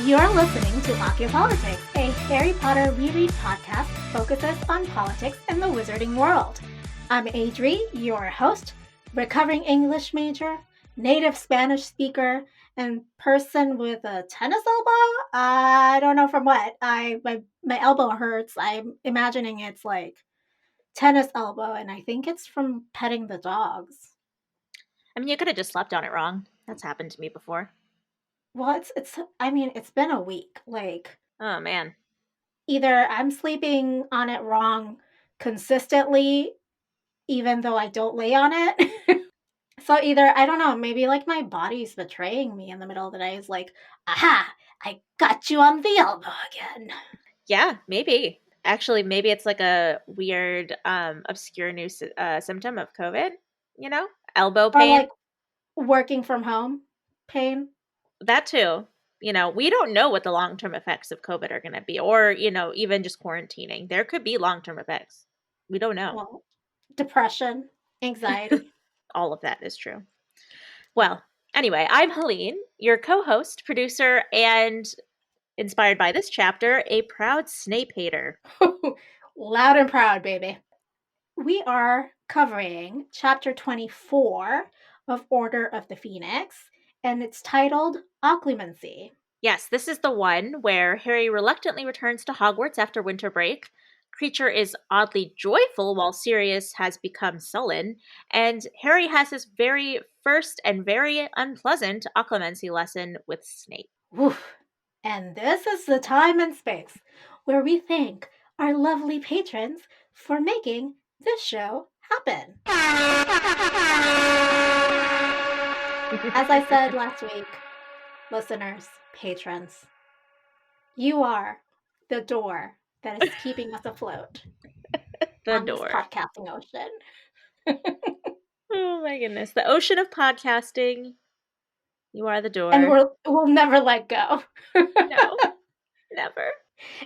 You're listening to Ocupolitics, a Harry Potter reread podcast focuses on politics in the wizarding world. I'm Adri, your host, recovering English major, native Spanish speaker, and person with a tennis elbow. I don't know from what. My elbow hurts. I'm imagining it's like tennis elbow, and I think it's from petting the dogs. I mean, you could have just slept on it wrong. That's happened to me before. Well, it's been a week. Like, Oh, man. either I'm sleeping on it wrong consistently, even though I don't lay on it. So either, I don't know, maybe like my body's betraying me in the middle of the day. It's like, aha, I got you on the elbow again. Yeah, maybe. Actually, maybe it's like a weird, obscure new symptom of COVID, you know? Elbow Or pain. like working from home pain. That too. You know, we don't know what the long-term effects of COVID are going to be, or, even just quarantining. There could be long-term effects. We don't know. Well, depression, anxiety. All of that is true. Well, anyway, I'm Helene, your co-host, producer, and inspired by this chapter, a proud Snape hater. Loud and proud, baby. We are covering chapter 24 of Order of the Phoenix, and it's titled Occlumency. Yes, this is the one where Harry reluctantly returns to Hogwarts after winter break. Kreacher is oddly joyful while Sirius has become sullen, and Harry has his very first and very unpleasant occlumency lesson with Snape. Oof. And this is the time and space where we thank our lovely patrons for making this show happen. As I said last week, listeners, patrons, you are the door that is keeping us afloat The on door. this podcasting ocean. Oh my goodness. The ocean of podcasting. You are the door. And we'll never let go. No, never.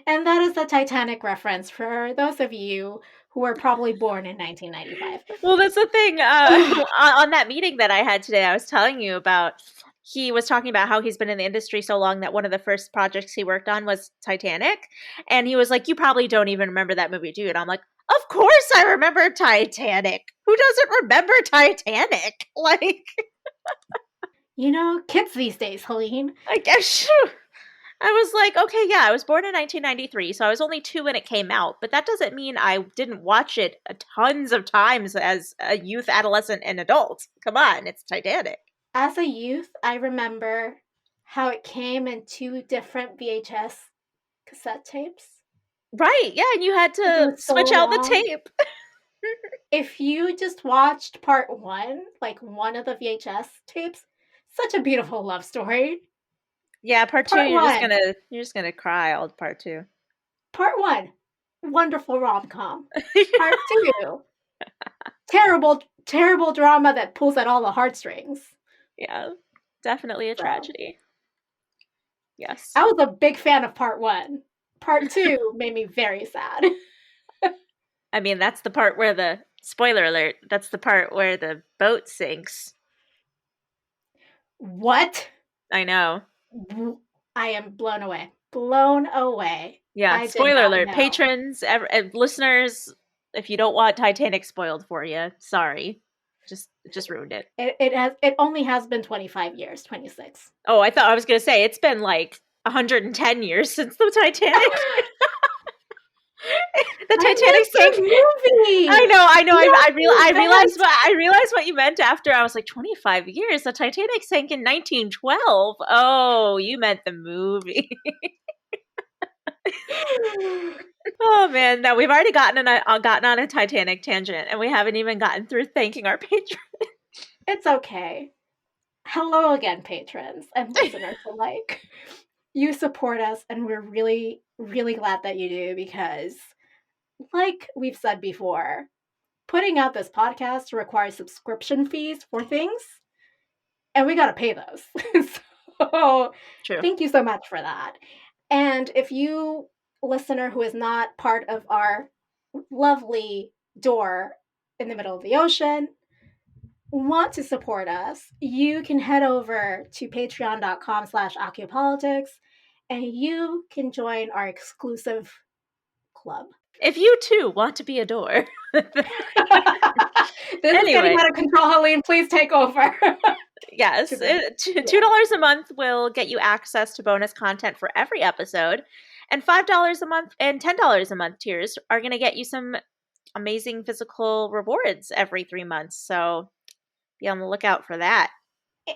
And that is a Titanic reference for those of you who were probably born in 1995. Well, that's the thing. On that meeting that I had today, I was telling you about, he was talking about how he's been in the industry so long that one of the first projects he worked on was Titanic. And he was like, you probably don't even remember that movie, do you? And I'm like, of course I remember Titanic. Who doesn't remember Titanic? Like, Kids these days, Helene. I guess. I was like, okay, yeah, I was born in 1993, so I was only 2 when it came out, but that doesn't mean I didn't watch it tons of times as a youth, adolescent, and adult. Come on, it's Titanic. As a youth, I remember how it came in 2 different VHS cassette tapes. Right, yeah, and you had to switch out the tape. If you just watched part 1, like one of the VHS tapes, such a beautiful love story. Yeah, part 2, you're just gonna cry all part 2. Part 1, wonderful rom-com. Part 2, terrible drama that pulls at all the heartstrings. Yeah, definitely a tragedy. Yes. I was a big fan of part 1. Part 2 made me very sad. I mean, that's the part where spoiler alert, that's the part where the boat sinks. What? I know. I am blown away. Blown away. Yeah, spoiler alert. Patrons, listeners, if you don't want Titanic spoiled for you, sorry. Just ruined it. It only has been 25 years, 26. Oh, I was going to say, it's been like 110 years since the Titanic. The Titanic sank. Movie. I know. I realized what you meant after. I was like, 25 years. The Titanic sank in 1912. Oh, you meant the movie. Oh man, no, we've already gotten on a Titanic tangent, and we haven't even gotten through thanking our patrons. It's okay. Hello again, patrons and listeners alike. You support us, and we're really, really glad that you do, because like we've said before, putting out this podcast requires subscription fees for things, and we gotta pay those. So True. Thank you so much for that. And if you, listener who is not part of our lovely door in the middle of the ocean, want to support us, you can head over to patreon.com/Ocupolitics and you can join our exclusive club. If you too want to be a door. This is getting Anyway. out of control, Helene. Please take over. Yes, $2 a month will get you access to bonus content for every episode, and $5 a month and $10 a month tiers are going to get you some amazing physical rewards every 3 months. So be on the lookout for that.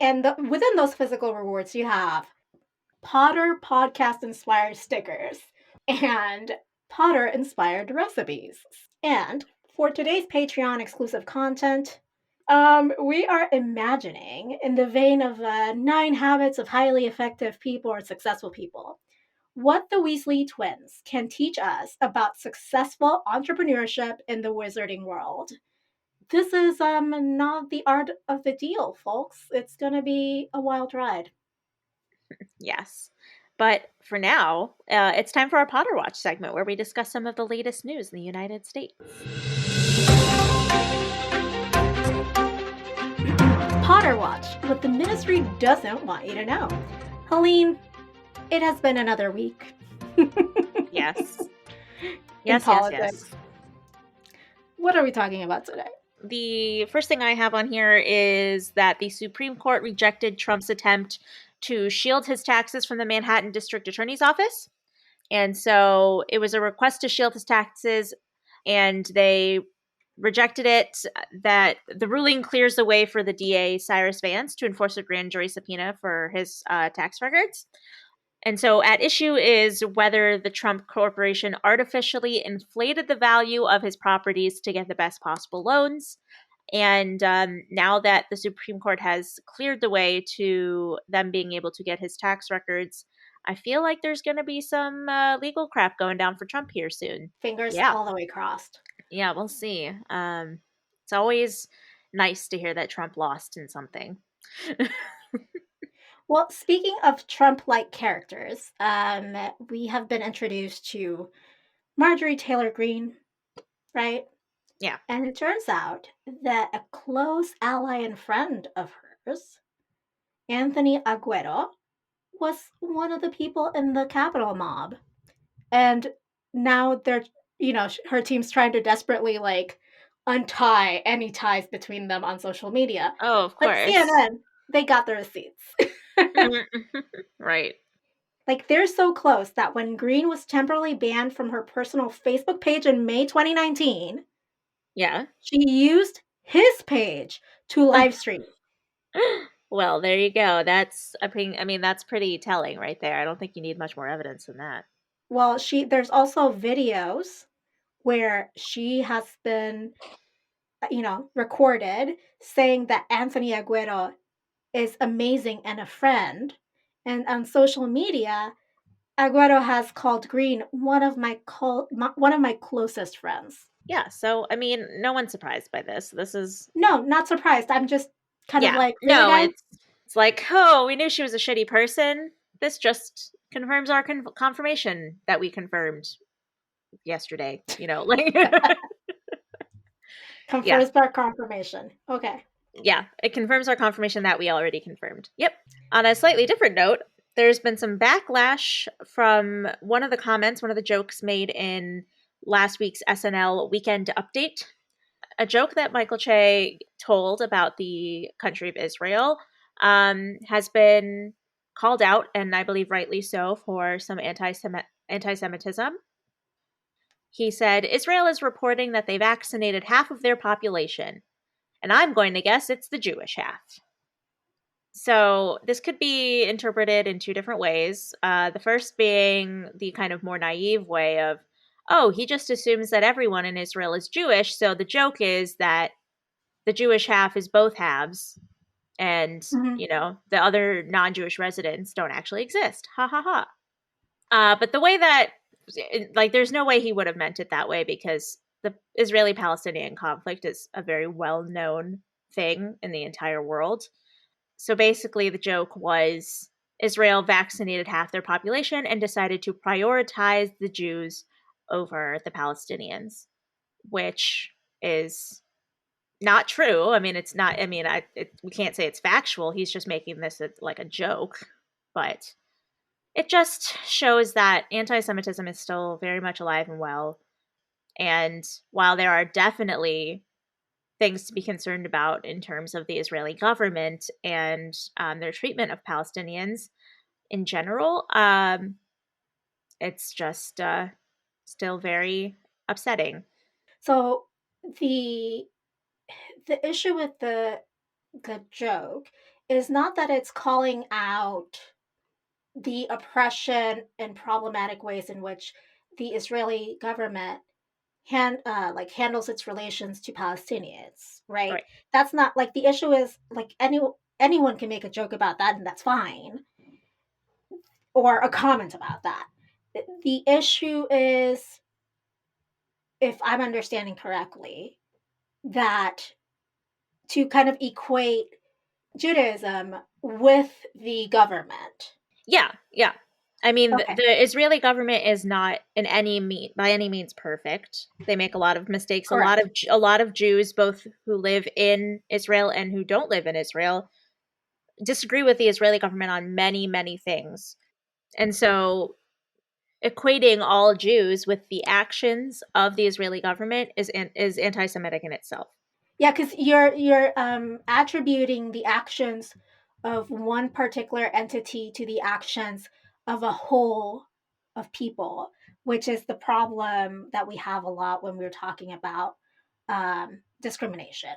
And within those physical rewards, you have Potter podcast inspired stickers and Potter inspired recipes. And for today's Patreon exclusive content, we are imagining, in the vein of 9 Habits of Highly Effective People or Successful People, what the Weasley twins can teach us about successful entrepreneurship in the wizarding world. This is not the art of the deal, folks. It's gonna be a wild ride. Yes. But for now, it's time for our Potter Watch segment where we discuss some of the latest news in the United States. Potter Watch, what the Ministry doesn't want you to know. Helene, it has been another week. Yes. Yes. What are we talking about today? The first thing I have on here is that the Supreme Court rejected Trump's attempt to shield his taxes from the Manhattan District Attorney's Office. And so it was a request to shield his taxes, and they rejected it. That the ruling clears the way for the DA, Cyrus Vance, to enforce a grand jury subpoena for his tax records. And so at issue is whether the Trump Corporation artificially inflated the value of his properties to get the best possible loans. And now that the Supreme Court has cleared the way to them being able to get his tax records, I feel like there's going to be some legal crap going down for Trump here soon. Fingers all the way crossed. Yeah, we'll see. It's always nice to hear that Trump lost in something. Well, speaking of Trump-like characters, we have been introduced to Marjorie Taylor Greene, right? Yeah. And it turns out that a close ally and friend of hers, Anthony Aguero, was one of the people in the Capitol mob. And now they're, her team's trying to desperately, untie any ties between them on social media. Oh, of course. But CNN, they got the receipts. Right. They're so close that when Greene was temporarily banned from her personal Facebook page in May 2019, yeah, she used his page to live stream. Well, there you go. That's pretty telling right there. I don't think you need much more evidence than that. Well, there's also videos where she has been, recorded saying that Anthony Aguero is amazing and a friend. And on social media, Aguero has called Greene one of my closest friends. Yeah, so no one's surprised by this. No, not surprised. I'm just kind of like, no, it's like, oh, we knew she was a shitty person. This just confirms our confirmation that we confirmed yesterday. Confirms our confirmation. Okay. Yeah, it confirms our confirmation that we already confirmed. Yep. On a slightly different note, there's been some backlash from one of the jokes made in last week's SNL Weekend Update. A joke that Michael Che told about the country of Israel has been called out, and I believe rightly so, for some anti-Semitism. He said, Israel is reporting that they vaccinated half of their population, and I'm going to guess it's the Jewish half. So this could be interpreted in two different ways. The first being the kind of more naive way of, oh, he just assumes that everyone in Israel is Jewish, so the joke is that the Jewish half is both halves, and, the other non-Jewish residents don't actually exist. Ha ha ha. But the way that, there's no way he would have meant it that way, because the Israeli-Palestinian conflict is a very well-known thing in the entire world. So basically the joke was Israel vaccinated half their population and decided to prioritize the Jews over the Palestinians, which is not true. It's not, we can't say it's factual. He's just making this like a joke, but it just shows that anti-Semitism is still very much alive and well. And while there are definitely things to be concerned about in terms of the Israeli government and their treatment of Palestinians in general, it's just still very upsetting. So the the issue with the joke is not that it's calling out the oppression and problematic ways in which the Israeli government handles its relations to Palestinians, right? Right. That's not like the issue is like anyone can make a joke about that and that's fine, or a comment about that. The issue is, if I'm understanding correctly, that to kind of equate Judaism with the government. Yeah, yeah. I mean, Okay, the Israeli government is not by any means perfect. They make a lot of mistakes. correct. A lot of Jews, both who live in Israel and who don't live in Israel, disagree with the Israeli government on many, many things. And so equating all Jews with the actions of the Israeli government is anti-Semitic in itself. Yeah, because you're attributing the actions of one particular entity to the actions of a whole of people, which is the problem that we have a lot when we're talking about discrimination.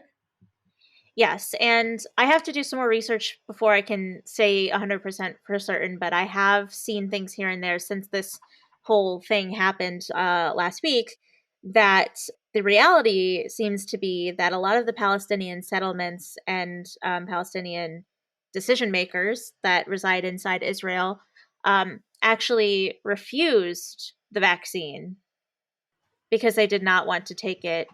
Yes, and I have to do some more research before I can say 100% for certain, but I have seen things here and there since this whole thing happened last week that the reality seems to be that a lot of the Palestinian settlements and Palestinian decision makers that reside inside Israel actually refused the vaccine because they did not want to take it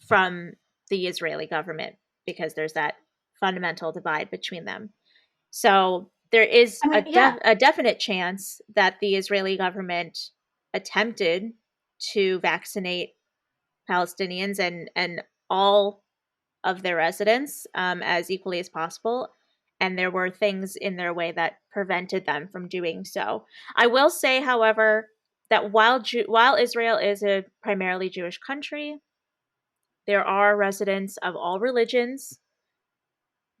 from the Israeli government because there's that fundamental divide between them. So there is I mean, yeah, a definite chance that the Israeli government attempted to vaccinate Palestinians and all of their residents as equally as possible. And there were things in their way that prevented them from doing so. I will say, however, that while Israel is a primarily Jewish country, there are residents of all religions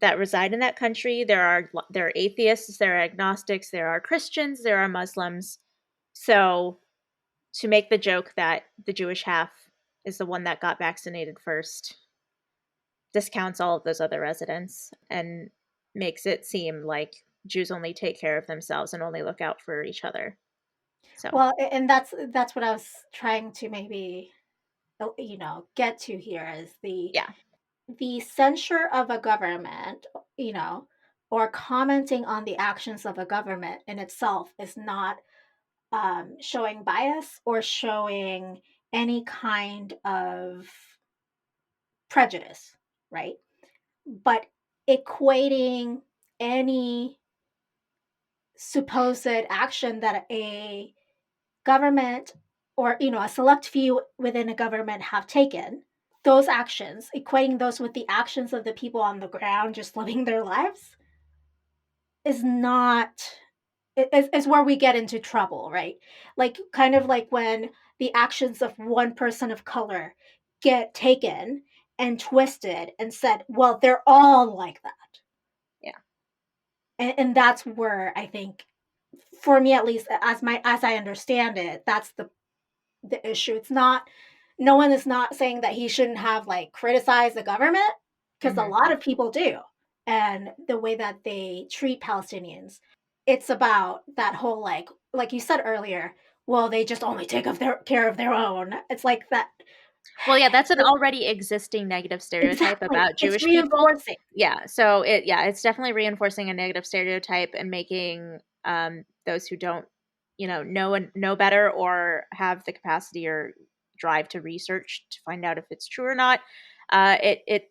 that reside in that country. There are atheists, there are agnostics, there are Christians, there are Muslims. So to make the joke that the Jewish half is the one that got vaccinated first discounts all of those other residents and makes it seem like Jews only take care of themselves and only look out for each other. So, well, and that's what I was trying to maybe get to here is yeah. the censure of a government, you know, or commenting on the actions of a government in itself is not showing bias or showing any kind of prejudice, right? But equating any supposed action that a government or a select few within a government have taken, those actions, equating those with the actions of the people on the ground just living their lives, is not is where we get into trouble, right? Like kind of like when the actions of one person of color get taken and twisted and said, well, they're all like that. Yeah. And that's where I think, for me at least, as I understand it, that's the issue. It's not, no one is not saying that he shouldn't have like criticized the government, because a Mhm. lot of people do, and the way that they treat Palestinians. It's about that whole like you said earlier, well, they just only take of their care of their own. It's like that. Well, yeah, that's an already existing negative stereotype Exactly. about It's Jewish people. reinforcing. Yeah, so it's definitely reinforcing a negative stereotype and making those who don't, know better or have the capacity or drive to research to find out if it's true or not. It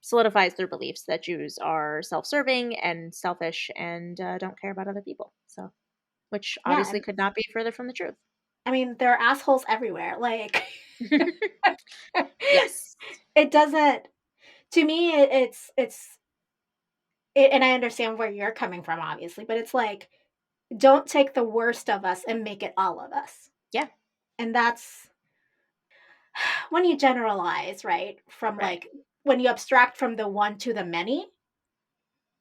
solidifies their beliefs that Jews are self-serving and selfish and don't care about other people. So, which Yeah, obviously and could not be further from the truth. I mean, there are assholes everywhere. Like Yes. it doesn't, to me and I understand where you're coming from, obviously, but it's like don't take the worst of us and make it all of us. Yeah. And that's when you generalize, right? From Right. like when you abstract from the one to the many,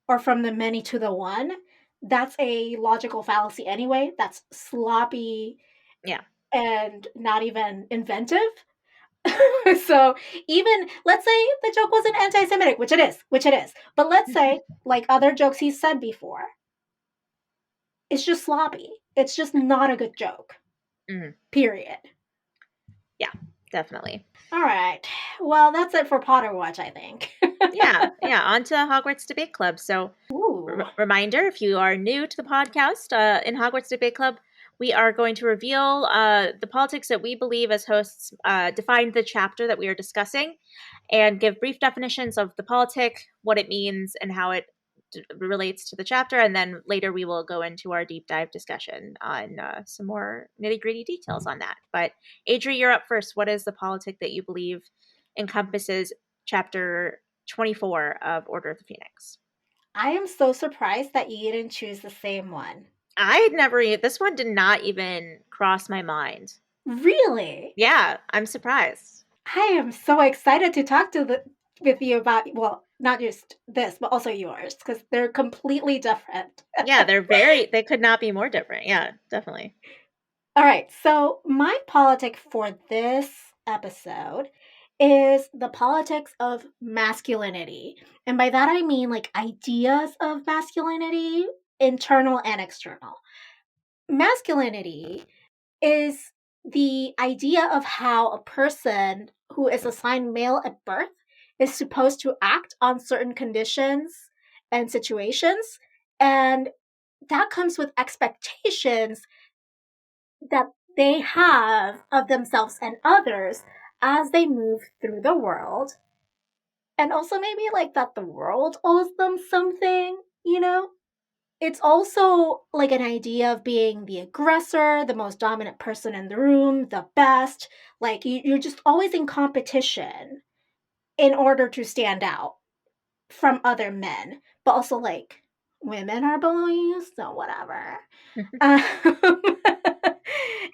or from the many to the one, that's a logical fallacy anyway. That's sloppy Yeah. and not even inventive. So even let's say the joke wasn't anti-Semitic, which it is. But let's say, like other jokes he's said before, it's just sloppy. It's just not a good joke. Mhm. Period. Yeah, definitely. All right. Well, that's it for Potter Watch, I think. Yeah, on to Hogwarts Debate Club. So, Ooh. reminder, if you are new to the podcast, in Hogwarts Debate Club, we are going to reveal the politics that we believe as hosts define the chapter that we are discussing and give brief definitions of the politic, what it means, and how it relates to the chapter. And then later we will go into our deep dive discussion on some more nitty gritty details on that. But Adri, you're up first. What is the politic that you believe encompasses chapter 24 of Order of the Phoenix? I am so surprised that you didn't choose the same one. I had never, this one did not even cross my mind. Really? Yeah, I'm surprised. I am so excited to talk with you about, well, not just this, but also yours, because they're completely different. Yeah, they could not be more different. Yeah, definitely. All right, so my politic for this episode is the politics of masculinity. And by that I mean like ideas of masculinity, internal and external. Masculinity is the idea of how a person who is assigned male at birth is supposed to act on certain conditions and situations. And that comes with expectations that they have of themselves and others as they move through the world. And also, maybe like that the world owes them something, you know? It's also like an idea of being the aggressor, the most dominant person in the room, the best. Like you're just always in competition in order to stand out from other men. But also, like, women are below you, so whatever. Um,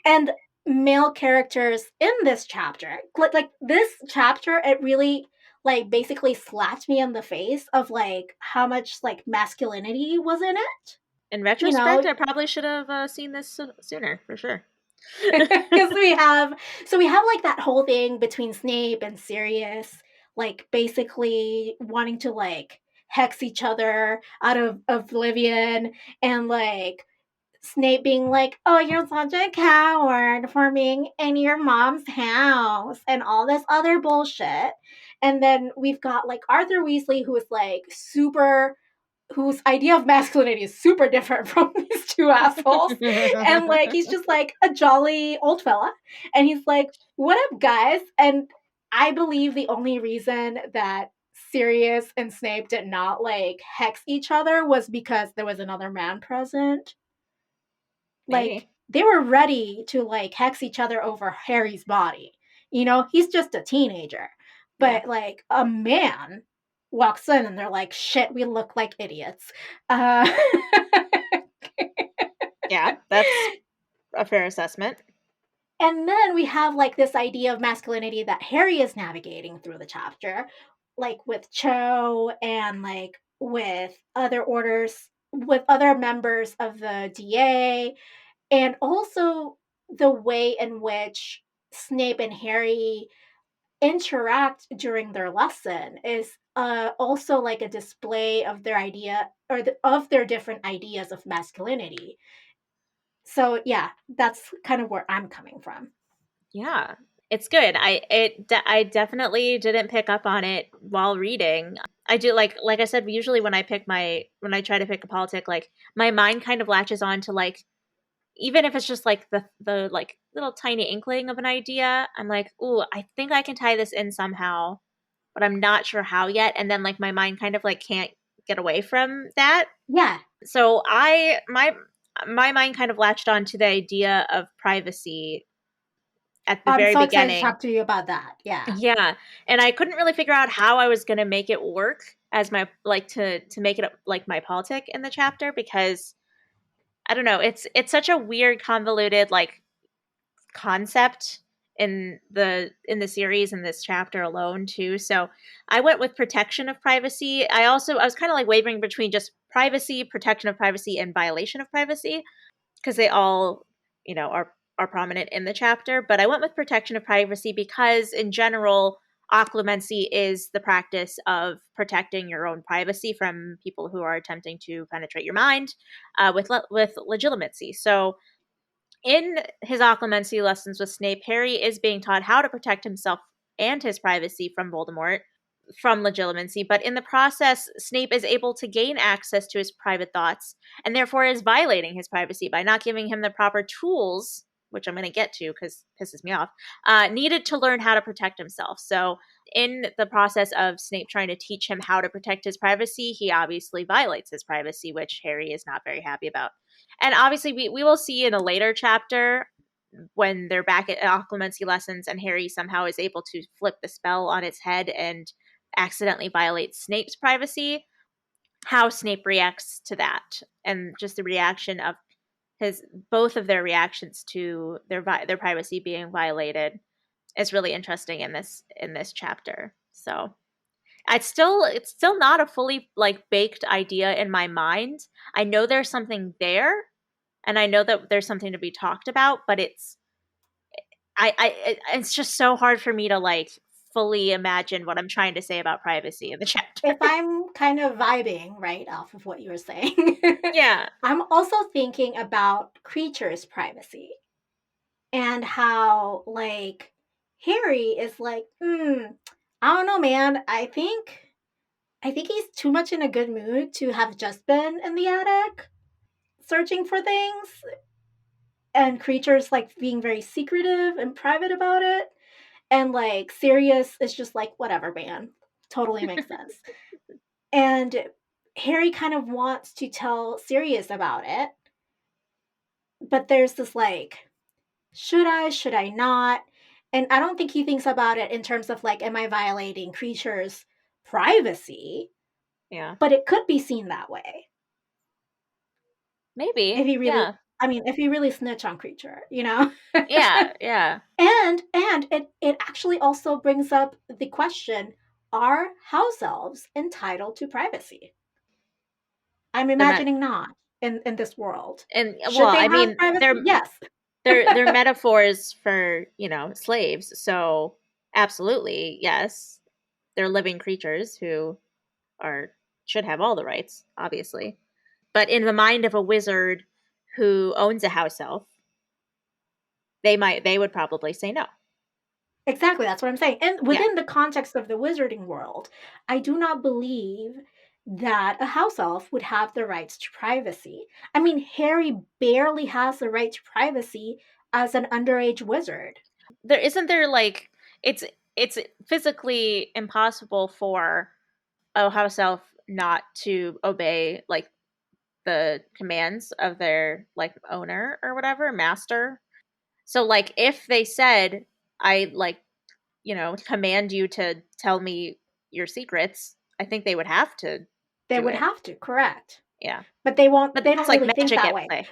and male characters in this chapter, like this chapter, it really like basically slapped me in the face of like how much like masculinity was in it. In You retrospect, know, I probably should have seen this sooner, for sure. because we have like that whole thing between Snape and Sirius, like basically wanting to like hex each other out of oblivion, and like Snape being like, "Oh, you're such a coward for being in your mom's house," and all this other bullshit. And then we've got like Arthur Weasley, who is like super, whose idea of masculinity is super different from these two assholes. And like he's just like a jolly old fella. And he's like, "What up, guys?" And I believe the only reason that Sirius and Snape did not like hex each other was because there was another man present. Like Maybe. they were ready to like hex each other over Harry's body. You know, he's just a teenager. Yeah. But like a man walks in and they're like, "Shit, we look like idiots." Uh Yeah, that's a fair assessment. And then we have like this idea of masculinity that Harry is navigating through the chapter, like with Cho and like with other orders, with other members of the DA, and also the way in which Snape and Harry interact during their lesson is also like a display of their idea or of their different ideas of masculinity. So yeah, that's kind of where I'm coming from. Yeah, it's good. I definitely didn't pick up on it while reading. I do like I said, usually when I try to pick a politic, like my mind kind of latches on to like even if it's just like the like little tiny inkling of an idea, I'm like, "Ooh, I think I can tie this in somehow, but I'm not sure how yet." And then like my mind kind of like can't get away from that. Yeah. So my mind kind of latched on to the idea of privacy at the I'm very so excited to beginning. talk to you about that. Yeah. Yeah, and I couldn't really figure out how I was gonna make it work as my like to make it like my politic in the chapter because I don't know. It's such a weird, convoluted like concept in the series in this chapter alone too. So I went with protection of privacy. I was kind of like wavering between just privacy, protection of privacy, and violation of privacy because they all, are prominent in the chapter. But I went with protection of privacy because in general, occlumency is the practice of protecting your own privacy from people who are attempting to penetrate your mind with legitimacy. So in his occlumency lessons with Snape, Harry is being taught how to protect himself and his privacy from Voldemort, from legitimacy, but in the process, Snape is able to gain access to his private thoughts and therefore is violating his privacy by not giving him the proper tools, which I'm going to get to because it pisses me off, needed to learn how to protect himself. So, in the process of Snape trying to teach him how to protect his privacy, he obviously violates his privacy, which Harry is not very happy about. And obviously, we will see in a later chapter when they're back at occlumency lessons and Harry somehow is able to flip the spell on its head and accidentally violates Snape's privacy, how Snape reacts to that, and just the reaction of both of their reactions to their privacy being violated is really interesting in this chapter. So it's still not a fully like baked idea in my mind. I know there's something there, and I know that there's something to be talked about, but it's just so hard for me to like fully imagine what I'm trying to say about privacy in the chapter. If I'm kind of vibing right off of what you were saying, Yeah. I'm also thinking about creatures' privacy and how like Harry is like, I don't know, man. I think he's too much in a good mood to have just been in the attic searching for things and creatures like being very secretive and private about it. And like Sirius is just like, whatever, man. Totally makes sense. And Harry kind of wants to tell Sirius about it. But there's this like, should I not? And I don't think he thinks about it in terms of like, am I violating creatures' privacy? Yeah. But it could be seen that way. Maybe. If he really, yeah. if he really snitch on creature, you know? Yeah. And it actually also brings up the question, are house elves entitled to privacy? I'm imagining not in this world. And Should well, they I have mean, privacy? Yes. they're metaphors for, slaves. So absolutely, yes. They're living creatures who should have all the rights, obviously. But in the mind of a wizard who owns a house elf, they would probably say no. Exactly, that's what I'm saying. And within the context of the wizarding world, I do not believe that a house elf would have the rights to privacy. I mean, Harry barely has the right to privacy as an underage wizard. There like it's physically impossible for a house elf not to obey like the commands of their like owner or whatever, master. So like if they said, I like, command you to tell me your secrets, I think they would have to They do would it. have to, correct. Yeah. But they won't, But they it's don't like really think magic that at way. play.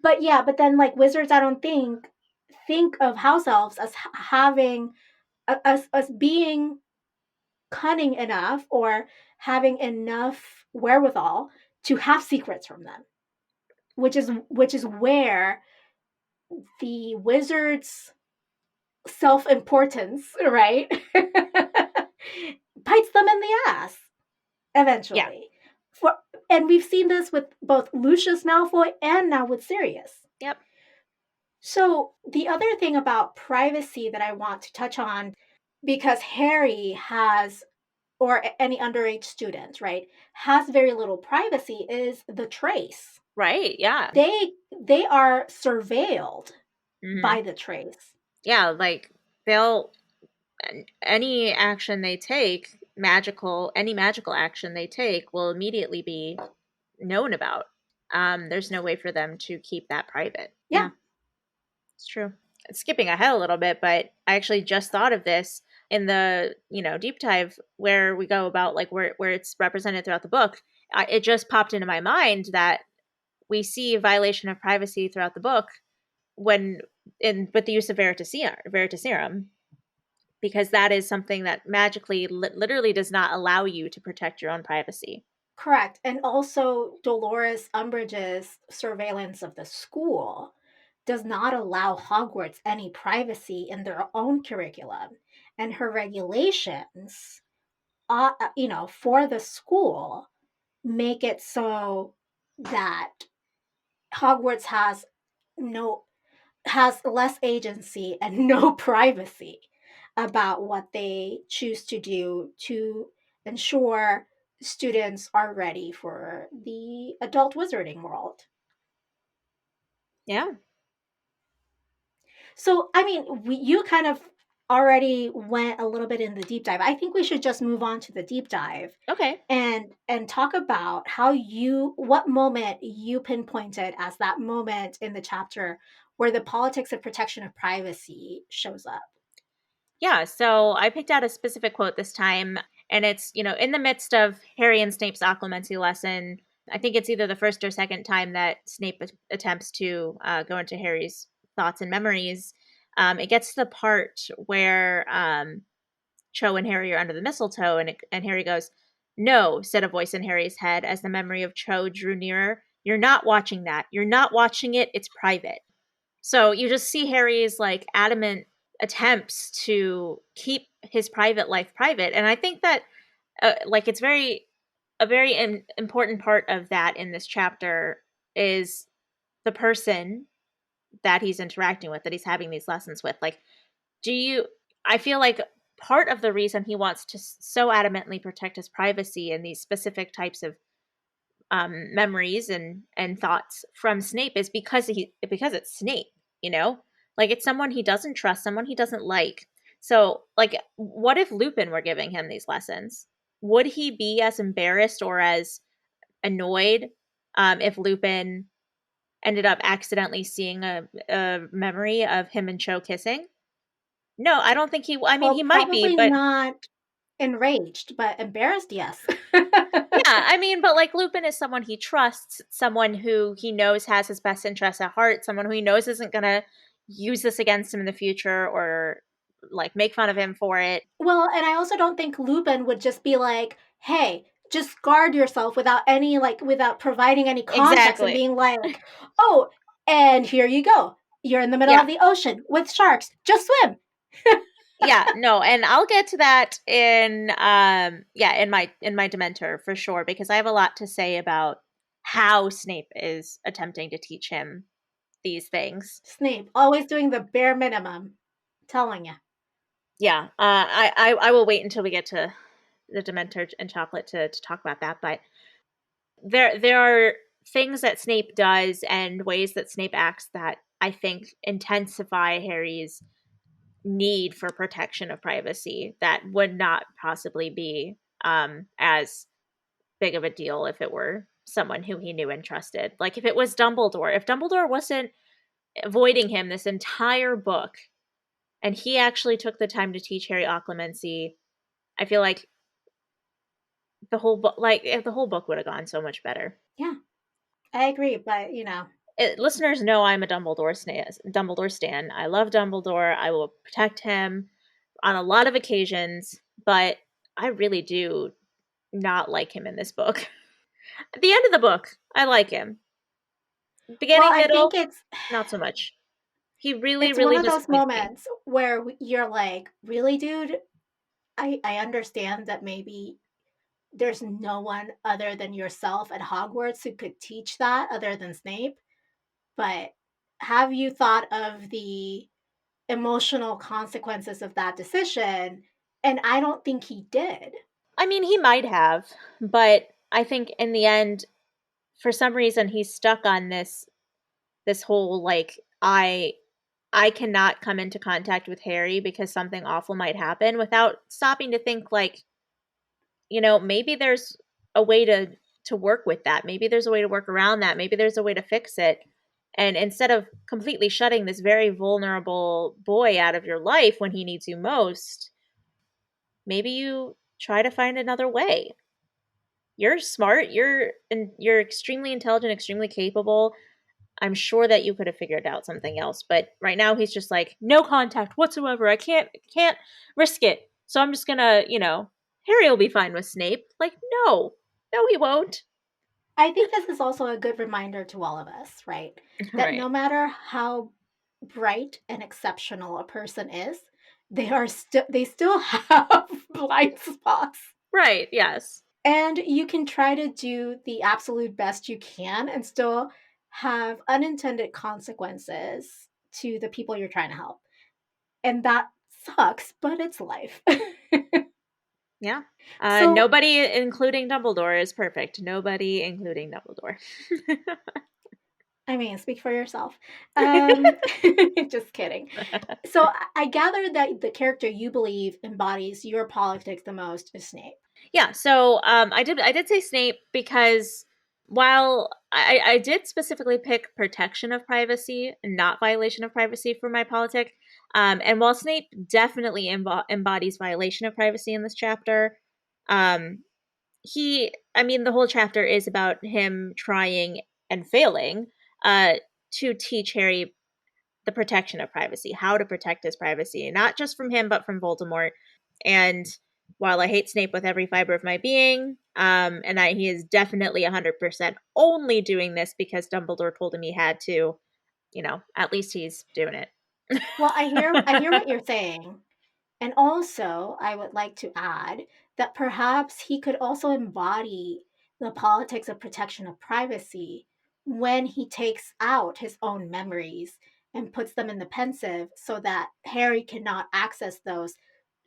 But yeah, but then like wizards, I don't think of house elves as having as being cunning enough or having enough wherewithal to have secrets from them, which is where the wizard's self-importance, right, bites them in the ass eventually. Yeah. And we've seen this with both Lucius Malfoy and now with Sirius. Yep. So the other thing about privacy that I want to touch on, because Harry has, or any underage student, right, has very little privacy, is the trace. Right, yeah. They are surveilled by the trace. Yeah, like any action they take, any magical action they take will immediately be known about. There's no way for them to keep that private. Yeah. It's true. Skipping ahead a little bit, but I actually just thought of this in the, deep dive where we go about like where it's represented throughout the book. It just popped into my mind that we see a violation of privacy throughout the book when with the use of Veritaserum, because that is something that magically literally does not allow you to protect your own privacy. Correct. And also, Dolores Umbridge's surveillance of the school does not allow Hogwarts any privacy in their own curriculum. And her regulations, for the school make it so that Hogwarts has less agency and no privacy about what they choose to do to ensure students are ready for the adult wizarding world. Yeah. So, I mean, you kind of already went a little bit in the deep dive. I think we should just move on to the deep dive. Okay. And talk about what moment you pinpointed as that moment in the chapter where the politics of protection of privacy shows up. Yeah, so I picked out a specific quote this time, and it's, in the midst of Harry and Snape's occlumency lesson. I think it's either the first or second time that Snape attempts to go into Harry's thoughts and memories. It gets to the part where Cho and Harry are under the mistletoe, and Harry goes, "No," said a voice in Harry's head as the memory of Cho drew nearer. "You're not watching that. You're not watching it. It's private." So you just see Harry's like adamant attempts to keep his private life private, and I think that like it's a very important part of that in this chapter is the person that he's interacting with, that he's having these lessons with. Like, I feel like part of the reason he wants to so adamantly protect his privacy and these specific types of memories and thoughts from Snape is because it's Snape, like it's someone he doesn't trust, someone he doesn't like. So, like, what if Lupin were giving him these lessons? Would he be as embarrassed or as annoyed if Lupin ended up accidentally seeing a memory of him and Cho kissing? No, I don't think he. I mean, Well, he might be, probably but not enraged, but embarrassed, yes. yeah, I mean, but like Lupin is someone he trusts, someone who he knows has his best interests at heart, someone who he knows isn't gonna use this against him in the future or like make fun of him for it. Well, and I also don't think Lupin would just be like, "Hey, just guard yourself," without providing any context and Exactly. being like, "Oh, and here you go. You're in the middle Yeah. of the ocean with sharks. Just swim." Yeah, no, and I'll get to that in my Dementor for sure, because I have a lot to say about how Snape is attempting to teach him these things. Snape always doing the bare minimum. Telling you. Yeah, I will wait until we get to the Dementor and Chocolate to talk about that, but there are things that Snape does and ways that Snape acts that I think intensify Harry's need for protection of privacy that would not possibly be as big of a deal if it were someone who he knew and trusted. Like if it was Dumbledore, if Dumbledore wasn't avoiding him this entire book and he actually took the time to teach Harry occlumency, I feel like the whole book, would have gone so much better. Yeah, I agree, but Listeners know I'm a Dumbledore stan. I love Dumbledore. I will protect him on a lot of occasions, but I really do not like him in this book. At the end of the book, I like him. Beginning, well, I middle, think it's not so much. He really, it's one really of those disappoints me. moments where you're like, really, dude? I understand that maybe there's no one other than yourself at Hogwarts who could teach that other than Snape. But have you thought of the emotional consequences of that decision? And I don't think he did. I mean, he might have, but I think in the end, for some reason, he's stuck on this whole like I cannot come into contact with Harry because something awful might happen without stopping to think like, maybe there's a way to work with that. Maybe there's a way to work around that. Maybe there's a way to fix it. And instead of completely shutting this very vulnerable boy out of your life when he needs you most, maybe you try to find another way. you're smart, you're extremely intelligent, extremely capable. I'm sure that you could have figured out something else, but right now he's just like, no contact whatsoever. I can't risk it. So I'm just gonna, Harry will be fine with Snape. Like, no, no, he won't. I think this is also a good reminder to all of us, right? That Right, no matter how bright and exceptional a person is, they still have blind spots. right, yes, And you can try to do the absolute best you can and still have unintended consequences to the people you're trying to help. And that sucks, but it's life. yeah. So, Nobody, including Dumbledore, is perfect. Nobody, including Dumbledore. I mean, speak for yourself. Um, just kidding. So, I gather that the character you believe embodies your politics the most is Snape. Yeah, so I did say Snape because while I did specifically pick protection of privacy, not violation of privacy for my politic, and while Snape definitely embodies violation of privacy in this chapter, um, I mean, the whole chapter is about him trying and failing to teach Harry the protection of privacy, how to protect his privacy, not just from him, but from Voldemort. And while I hate Snape with every fiber of my being, he is definitely 100% only doing this because Dumbledore told him he had to, at least he's doing it. Well, I hear what you're saying. And also, I would like to add that perhaps he could also embody the politics of protection of privacy when he takes out his own memories and puts them in the pensive so that Harry cannot access those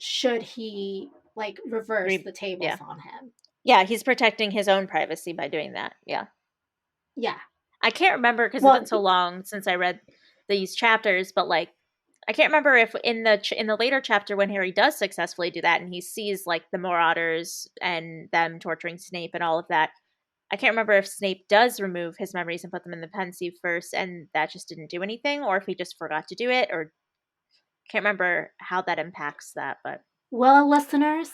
should he like reverse the tables Yeah. on him. Yeah, he's protecting his own privacy by doing that. Yeah. Yeah. I can't remember because it's been Well, so long since I read these chapters, but like I can't remember if in the later chapter when Harry does successfully do that and he sees like the Marauders and them torturing Snape and all of that. I can't remember if Snape does remove his memories and put them in the pensieve first and that just didn't do anything or if he just forgot to do it or can't remember how that impacts that, but well, listeners,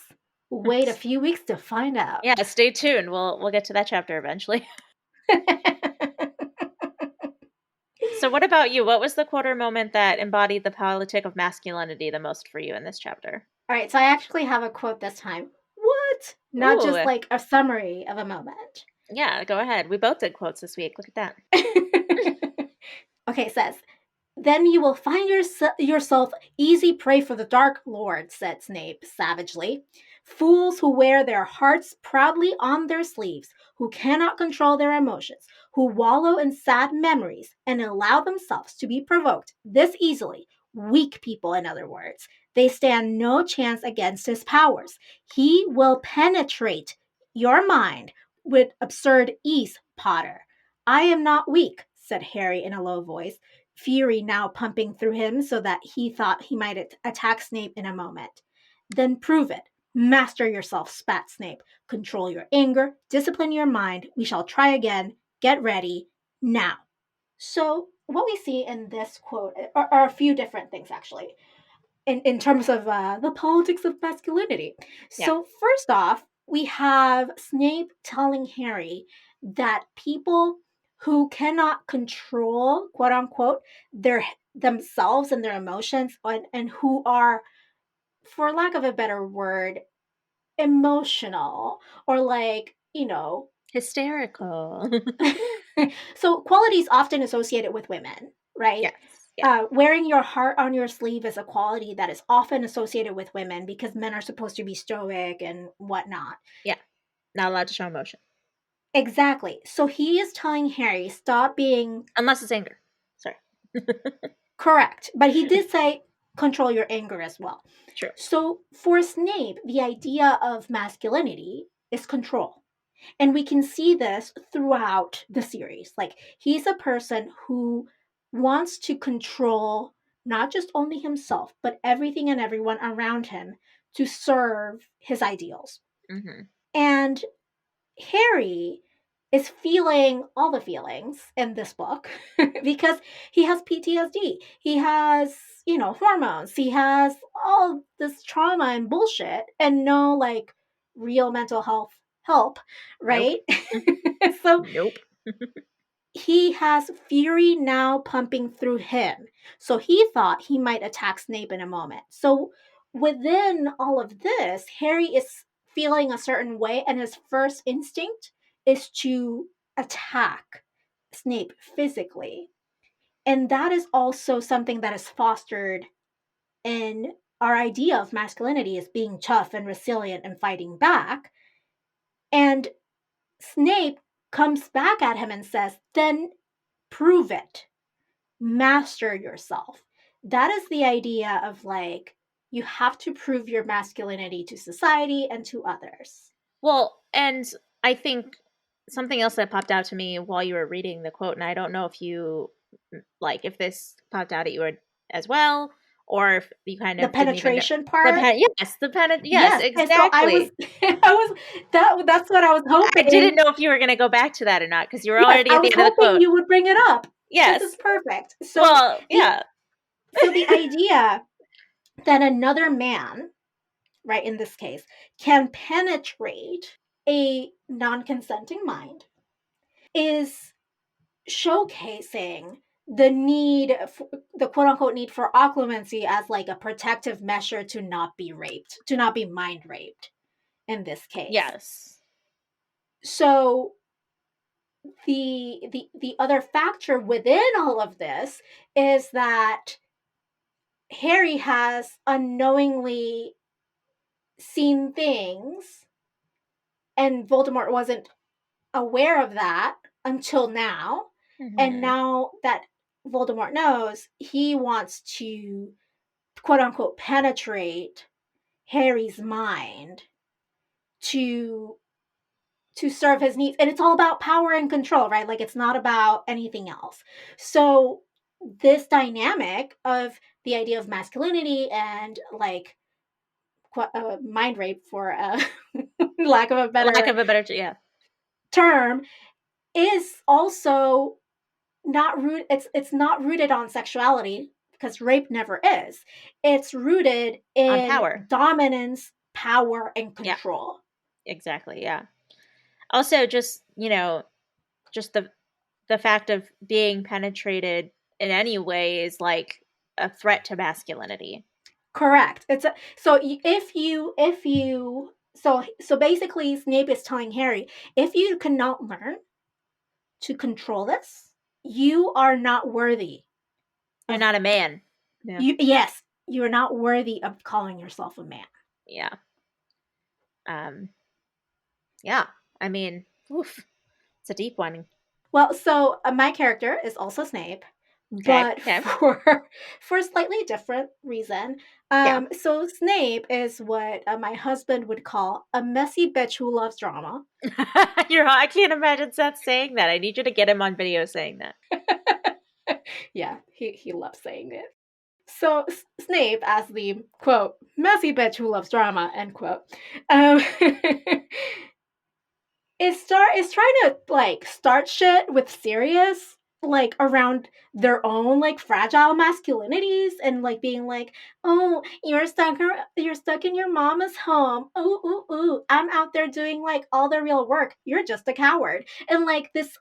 wait a few weeks to find yeah, out. stay tuned. We'll get to that chapter eventually. So what about you? What was the quarter moment that embodied the politic of masculinity the most for you in this chapter? All right, so I actually have a quote this time. What? Not just Ooh, like a summary of a moment. yeah, go ahead. We both did quotes this week. Look at that. Okay, it says, then you will find yourself easy prey for the Dark Lord, said Snape savagely. Fools who wear their hearts proudly on their sleeves, who cannot control their emotions, who wallow in sad memories and allow themselves to be provoked this easily. Weak people, in other words. They stand no chance against his powers. He will penetrate your mind with absurd ease, Potter. I am not weak, said Harry in a low voice, fury now pumping through him so that he thought he might attack Snape in a moment. Then prove it. Master yourself, spat Snape. Control your anger, discipline your mind. We shall try again. Get ready now. So, what we see in this quote are a few different things, actually, in terms of the politics of masculinity. Yeah. So, first off, we have Snape telling Harry that people who cannot control, quote unquote, their themselves and their emotions, and who are, for lack of a better word, emotional or like, Hysterical. so qualities often associated with women, right? Yes. Yeah. Wearing your heart on your sleeve is a quality that is often associated with women because men are supposed to be stoic and whatnot. Yeah. Not allowed to show emotion. Exactly. So he is telling Harry, stop being. Unless it's anger. Sorry. Correct. But he did say, control your anger as well. True. So for Snape, the idea of masculinity is control. And we can see this throughout the series. Like, he's a person who wants to control not just only himself, but everything and everyone around him to serve his ideals. Mm-hmm. And Harry is feeling all the feelings in this book because he has PTSD. He has, hormones. He has all this trauma and bullshit and no like real mental health help, Nope. right? So Nope. he has fury now pumping through him. So he thought he might attack Snape in a moment. So within all of this, Harry is feeling a certain way, and his first instinct is to attack Snape physically. And that is also something that is fostered in our idea of masculinity as being tough and resilient and fighting back. And Snape comes back at him and says, then prove it. Master yourself. That is the idea of like, you have to prove your masculinity to society and to others. Well, and I think something else that popped out to me while you were reading the quote, and I don't know if you like if this popped out at you as well, or if you kind The of didn't even know penetration part. yes, And so I was, exactly. that's what I was I didn't hoping. know if you were going to go back to that or not because you were Yes, already I at the was end of the hoping quote. you would bring it up. This is Yes. perfect. So Well, yeah. So the idea that another man, right, in this case, can penetrate a non-consenting mind is showcasing the need for, the quote unquote need for occlumency as like a protective measure to not be raped, to not be mind raped in this case. Yes. So the other factor within all of this is that Harry has unknowingly seen things, and Voldemort wasn't aware of that until now. Mm-hmm. And now that Voldemort knows, he wants to quote unquote penetrate Harry's mind to serve his needs. And it's all about power and control, right? Like it's not about anything else. So this dynamic of the idea of masculinity and like mind rape, for lack of a better yeah. term, is also not root. It's not rooted on sexuality, because rape never is. It's rooted On in power. dominance, power, and control. Yeah. Exactly. Yeah. Also, just just the fact of being penetrated in any way is like a threat to masculinity. Correct. So so basically Snape is telling Harry, if you cannot learn to control this, you are not worthy. You're not a man. Yeah. You're not worthy of calling yourself a man. Yeah. Yeah. I mean, oof, it's a deep one. Well, so my character is also Snape, but for a slightly different reason. So Snape is what my husband would call a messy bitch who loves drama. I can't imagine Seth saying that. I need you to get him on video saying that. Yeah, he loves saying it. So Snape, as the quote messy bitch who loves drama, end quote, is trying to like start shit with Sirius, like around their own like fragile masculinities, and like being like, oh, you're stuck in your mama's home. Ooh, I'm out there doing like all the real work. You're just a coward. And like this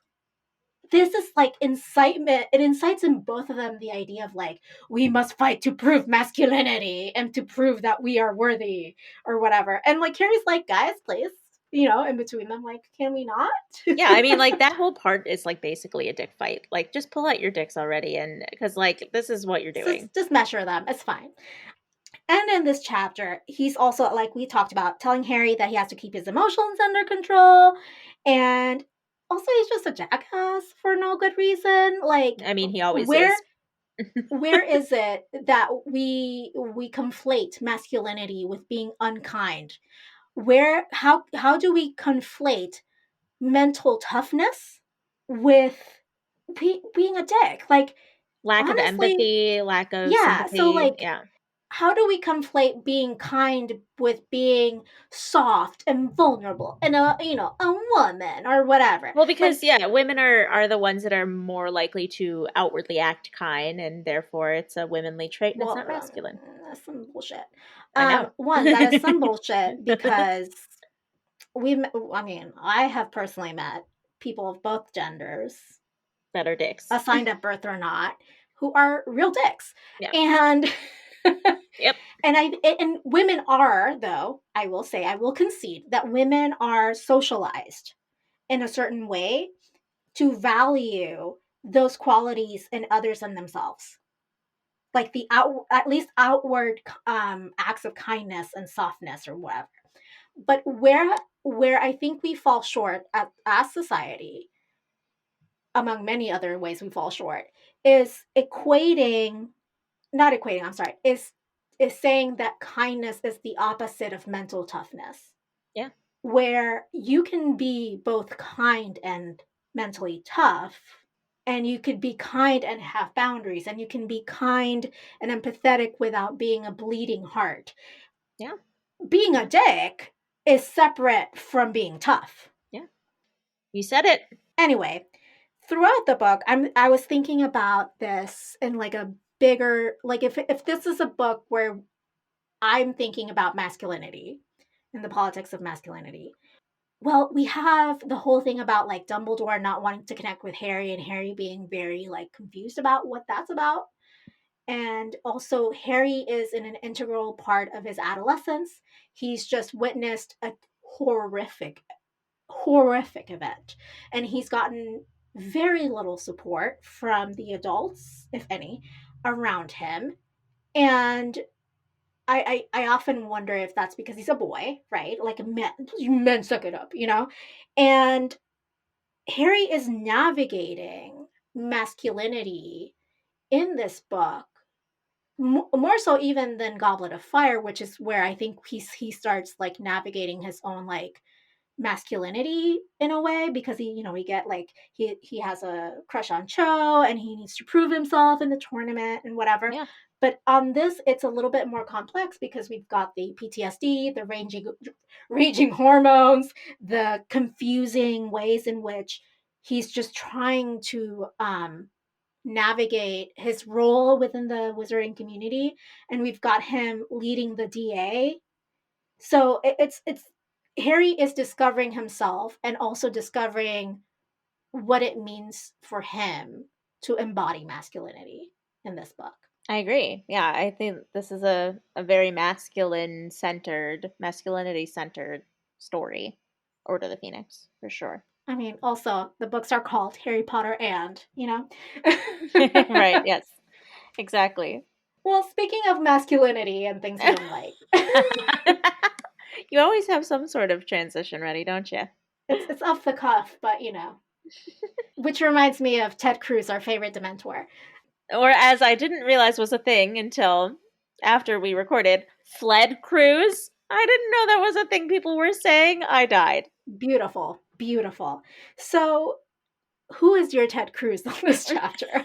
is like incitement. It incites in both of them the idea of like, we must fight to prove masculinity and to prove that we are worthy or whatever. And like Carrie's like, guys, please, in between them, like, can we not? Yeah, I mean, like that whole part is like basically a dick fight. Like, just pull out your dicks already, and because like this is what you're doing. Just measure them. It's fine. And in this chapter, he's also, like we talked about, telling Harry that he has to keep his emotions under control, and also he's just a jackass for no good reason. Like, I mean, he always is. Where is it that we conflate masculinity with being unkind? How do we conflate mental toughness with being a dick? Like, lack honestly, of empathy, lack of sympathy. So like, yeah. How do we conflate being kind with being soft and vulnerable and a woman or whatever? Well, because women are the ones that are more likely to outwardly act kind, and therefore it's a womanly trait, and it's not masculine. That's some bullshit. I know. One, that is some bullshit, because I mean, I have personally met people of both genders, Better dicks. assigned at birth or not, who are real dicks. Yeah. And Yep. and women are, though, I will say, I will concede that women are socialized in a certain way to value those qualities in others and themselves, like the at least outward acts of kindness and softness or whatever. But where I think we fall short as society, among many other ways we fall short, is equating, not equating, I'm sorry, is saying that kindness is the opposite of mental toughness. Yeah. Where you can be both kind and mentally tough, and you could be kind and have boundaries, and you can be kind and empathetic without being a bleeding heart. Yeah. Being a dick is separate from being tough. Yeah. You said it. Anyway, throughout the book, I was thinking about this in like a bigger, like if this is a book where I'm thinking about masculinity and the politics of masculinity. Well, we have the whole thing about like Dumbledore not wanting to connect with Harry and Harry being very like confused about what that's about. And also Harry is in an integral part of his adolescence. He's just witnessed a horrific horrific event, and he's gotten very little support from the adults, if any, around him. And I often wonder if that's because he's a boy, right? Like men suck it up, you know? And Harry is navigating masculinity in this book more so even than Goblet of Fire, which is where I think he starts like navigating his own like masculinity in a way, because he, you know, we get like he has a crush on Cho and he needs to prove himself in the tournament and whatever. Yeah. But on this, it's a little bit more complex because we've got the PTSD, the raging hormones, the confusing ways in which he's just trying to navigate his role within the wizarding community, and we've got him leading the DA. So it's Harry is discovering himself and also discovering what it means for him to embody masculinity in this book. I agree. Yeah, I think this is a very masculinity centered story. Order of the Phoenix, for sure. I mean, also the books are called Harry Potter and, you know. Right, yes. Exactly. Well, speaking of masculinity and things we don't like. You always have some sort of transition ready, don't you? It's off the cuff, but you know. Which reminds me of Ted Cruz, our favorite Dementor. Or as I didn't realize was a thing until after we recorded, Fled Cruz. I didn't know that was a thing people were saying. I died. Beautiful, beautiful. So, who is your Ted Cruz on this chapter?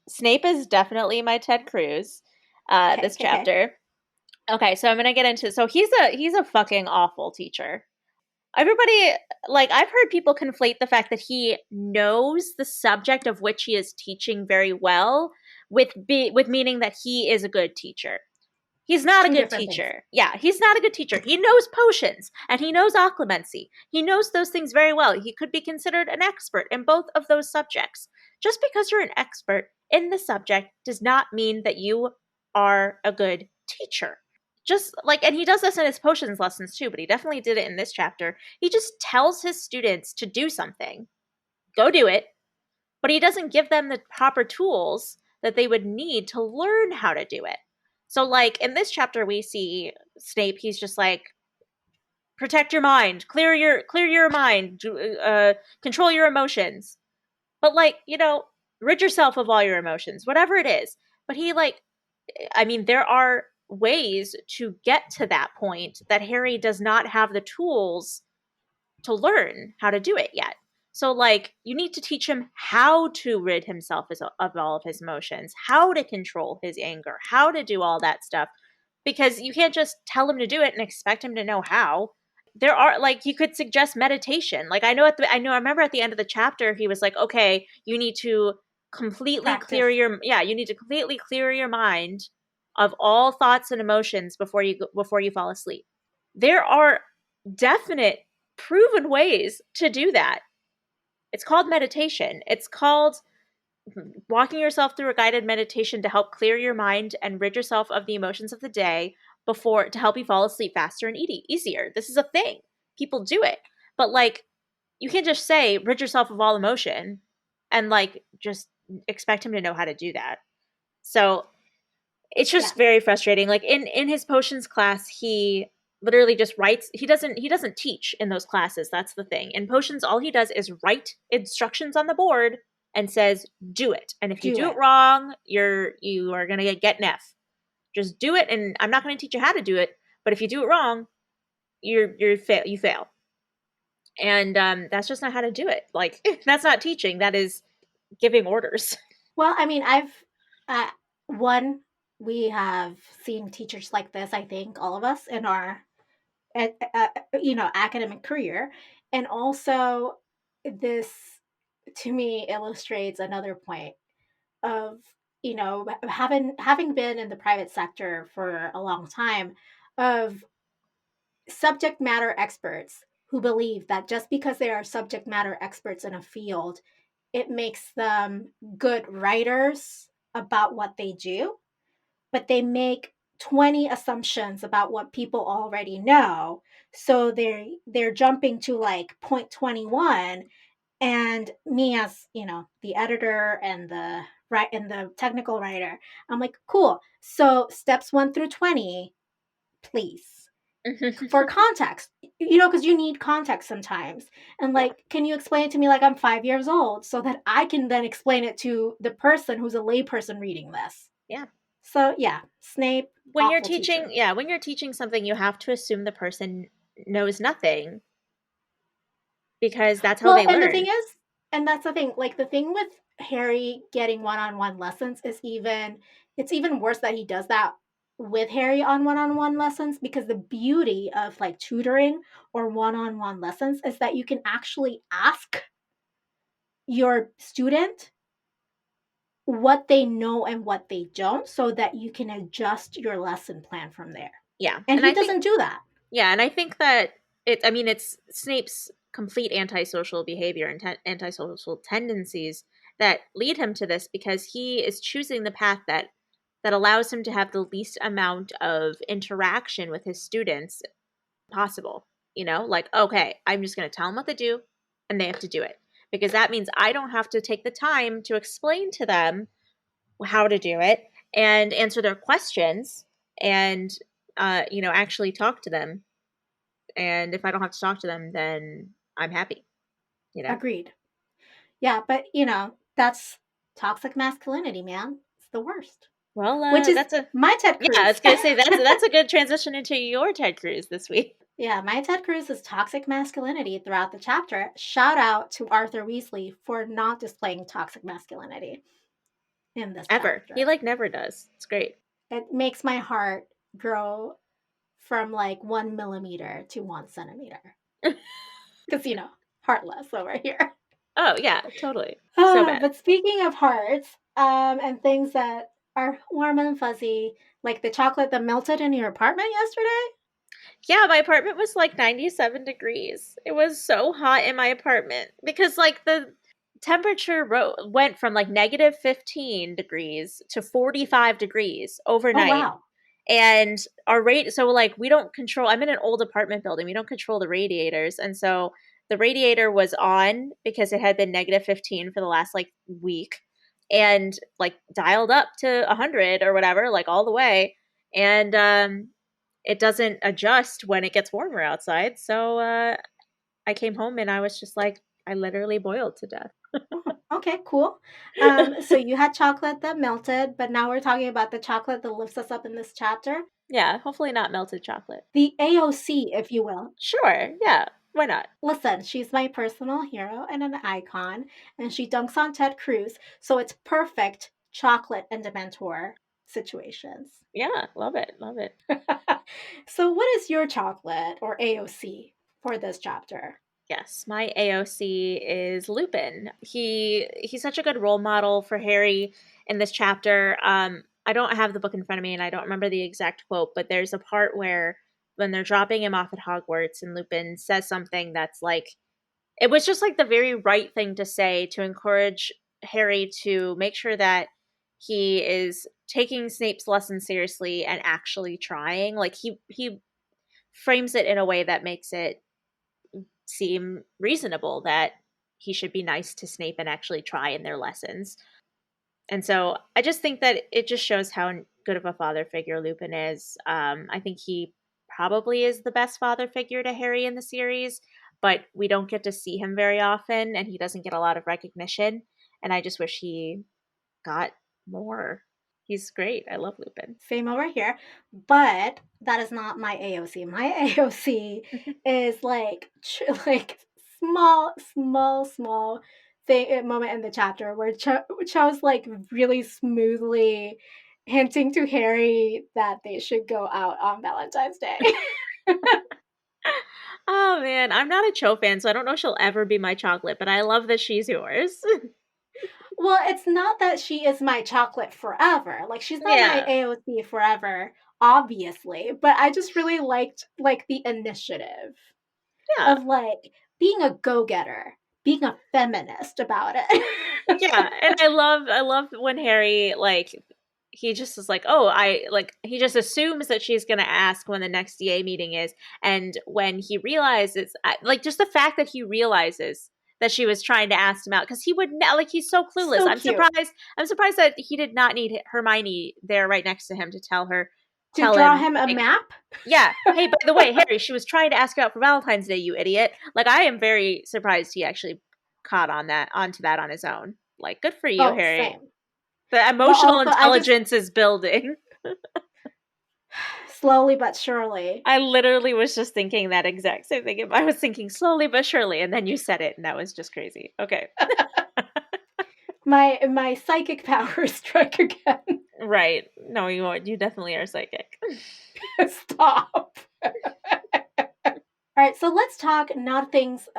Snape is definitely my Ted Cruz. This chapter. Okay, so I'm gonna get into. So he's a fucking awful teacher. Everybody, like, I've heard people conflate the fact that he knows the subject of which he is teaching very well with meaning that he is a good teacher. He's not a good teacher. Yeah, he's not a good teacher. He knows potions and he knows occlumency. He knows those things very well. He could be considered an expert in both of those subjects. Just because you're an expert in the subject does not mean that you are a good teacher. Just like, and he does this in his potions lessons too, but he definitely did it in this chapter. He just tells his students to do something. Go do it. But he doesn't give them the proper tools that they would need to learn how to do it. So, like, in this chapter, we see Snape, he's just like, protect your mind, clear your mind, control your emotions. But, like, you know, rid yourself of all your emotions, whatever it is. But he, like, I mean, there are ways to get to that point that Harry does not have the tools to learn how to do it yet. So, like, you need to teach him how to rid himself of all of his emotions, how to control his anger, how to do all that stuff, because you can't just tell him to do it and expect him to know how. There are, like, you could suggest meditation. Like, I remember at the end of the chapter, he was like, okay, you need to completely clear your mind of all thoughts and emotions before you fall asleep. There are definite, proven ways to do that. It's called meditation. It's called walking yourself through a guided meditation to help clear your mind and rid yourself of the emotions of the day before to help you fall asleep faster and easier. This is a thing. People do it. But like you can't just say rid yourself of all emotion and like just expect him to know how to do that. So it's Yeah. just very frustrating. Like in his potions class, he literally just writes. He doesn't teach in those classes. That's the thing. In potions, all he does is write instructions on the board and says, "Do it." And if you Do do it. it wrong, you are gonna get an F. Just do it, and I'm not gonna teach you how to do it. But if you do it wrong, you fail. And that's just not how to do it. Like that's not teaching. That is giving orders. Well, I mean, uh, one, we have seen teachers like this, I think, all of us in our, academic career. And also, this to me illustrates another point of, having been in the private sector for a long time, of subject matter experts who believe that just because they are subject matter experts in a field, it makes them good writers about what they do, but they make 20 assumptions about what people already know. So they're jumping to like point 21, and me as, the editor and the technical writer, I'm like, cool. So steps 1 through 20, please, for context, because you need context sometimes. And Yeah. like, can you explain it to me like I'm 5 years old so that I can then explain it to the person who's a layperson reading this? Yeah. So yeah, Snape, When you're awful teaching, teacher. yeah, when you're teaching something, you have to assume the person knows nothing because that's how Well, they and the thing learn. is, and that's the thing, like the thing with Harry getting one-on-one lessons is it's even worse that he does that with Harry on one-on-one lessons, because the beauty of like tutoring or one-on-one lessons is that you can actually ask your student what they know and what they don't so that you can adjust your lesson plan from there. Yeah. And And he I think doesn't do that. yeah, and I think that I mean it's Snape's complete antisocial behavior and antisocial tendencies that lead him to this because he is choosing the path that allows him to have the least amount of interaction with his students possible. Like, okay, I'm just going to tell them what to do and they have to do it. Because that means I don't have to take the time to explain to them how to do it and answer their questions and, actually talk to them. And if I don't have to talk to them, then I'm happy, you know? Agreed. Yeah, but that's toxic masculinity, man. It's the worst. Well, Which is that's a, my Ted yeah, I Cruz. was going to say that's a good transition into your Ted Cruz this week. Yeah, my Ted Cruz is toxic masculinity throughout the chapter. Shout out to Arthur Weasley for not displaying toxic masculinity in this Ever. He chapter. like never does. It's great. It makes my heart grow from like 1 millimeter to 1 centimeter. Because, heartless over here. Oh, yeah, totally. So bad. But speaking of hearts, and things that are warm and fuzzy, like the chocolate that melted in your apartment yesterday. Yeah, my apartment was like 97 degrees. It was so hot in my apartment because like the temperature went from like negative 15 degrees to 45 degrees Oh overnight. wow. And our rate, so like we don't control, I'm in an old apartment building. We don't control the radiators. And so the radiator was on because it had been negative 15 for the last like week and like dialed up to 100 or whatever, like all the way. And it doesn't adjust when it gets warmer outside. So I came home and I was just like, I literally boiled to death. Oh, okay, cool. So you had chocolate that melted, but now we're talking about the chocolate that lifts us up in this chapter. Yeah, hopefully not melted chocolate. The AOC, if you will. Sure, yeah, why not? Listen, she's my personal hero and an icon, and she dunks on Ted Cruz, so it's perfect chocolate and Dementor situations. Yeah, love it, love it. So, what is your chocolate or AOC for this chapter? Yes, my AOC is Lupin. He's such a good role model for Harry in this chapter. I don't have the book in front of me and I don't remember the exact quote, but there's a part where when they're dropping him off at Hogwarts and Lupin says something that's like, it was just like the very right thing to say to encourage Harry to make sure that he is taking Snape's lesson seriously and actually trying. Like he frames it in a way that makes it seem reasonable that he should be nice to Snape and actually try in their lessons. And so I just think that it just shows how good of a father figure Lupin is. I think he probably is the best father figure to Harry in the series, but we don't get to see him very often, and he doesn't get a lot of recognition. And I just wish he got more. He's great. I love Lupin. Same over here, but that is not my AOC. My AOC is like like small thing moment in the chapter where Cho's like really smoothly hinting to Harry that they should go out on Valentine's Day. Oh man, I'm not a Cho fan, so I don't know if she'll ever be my chocolate, but I love that she's yours. Well, it's not that she is my chocolate forever. Like she's not my Yeah. AOC forever, obviously, but I just really liked like the initiative Yeah. of like being a go-getter, being a feminist about it. Yeah, and I love when Harry like he just is like, "Oh, I like," he just assumes that she's going to ask when the next DA meeting is, and when he realizes like just the fact that he realizes that she was trying to ask him out, cuz he would like he's so clueless. So I'm cute. surprised that he did not need Hermione there right next to him to tell To draw him a like, map? yeah. Hey, by the way, Harry, she was trying to ask you out for Valentine's Day, you idiot. Like I am very surprised he actually caught onto that on his own. Like good for you, Oh, Harry. same. The But emotional also, intelligence is building. slowly but surely. I literally was just thinking that exact same thing. I was thinking slowly but surely, and then you said it, and that was just crazy. Okay. My psychic powers strike again. Right. No, you definitely are psychic. Stop. All right, so let's talk not things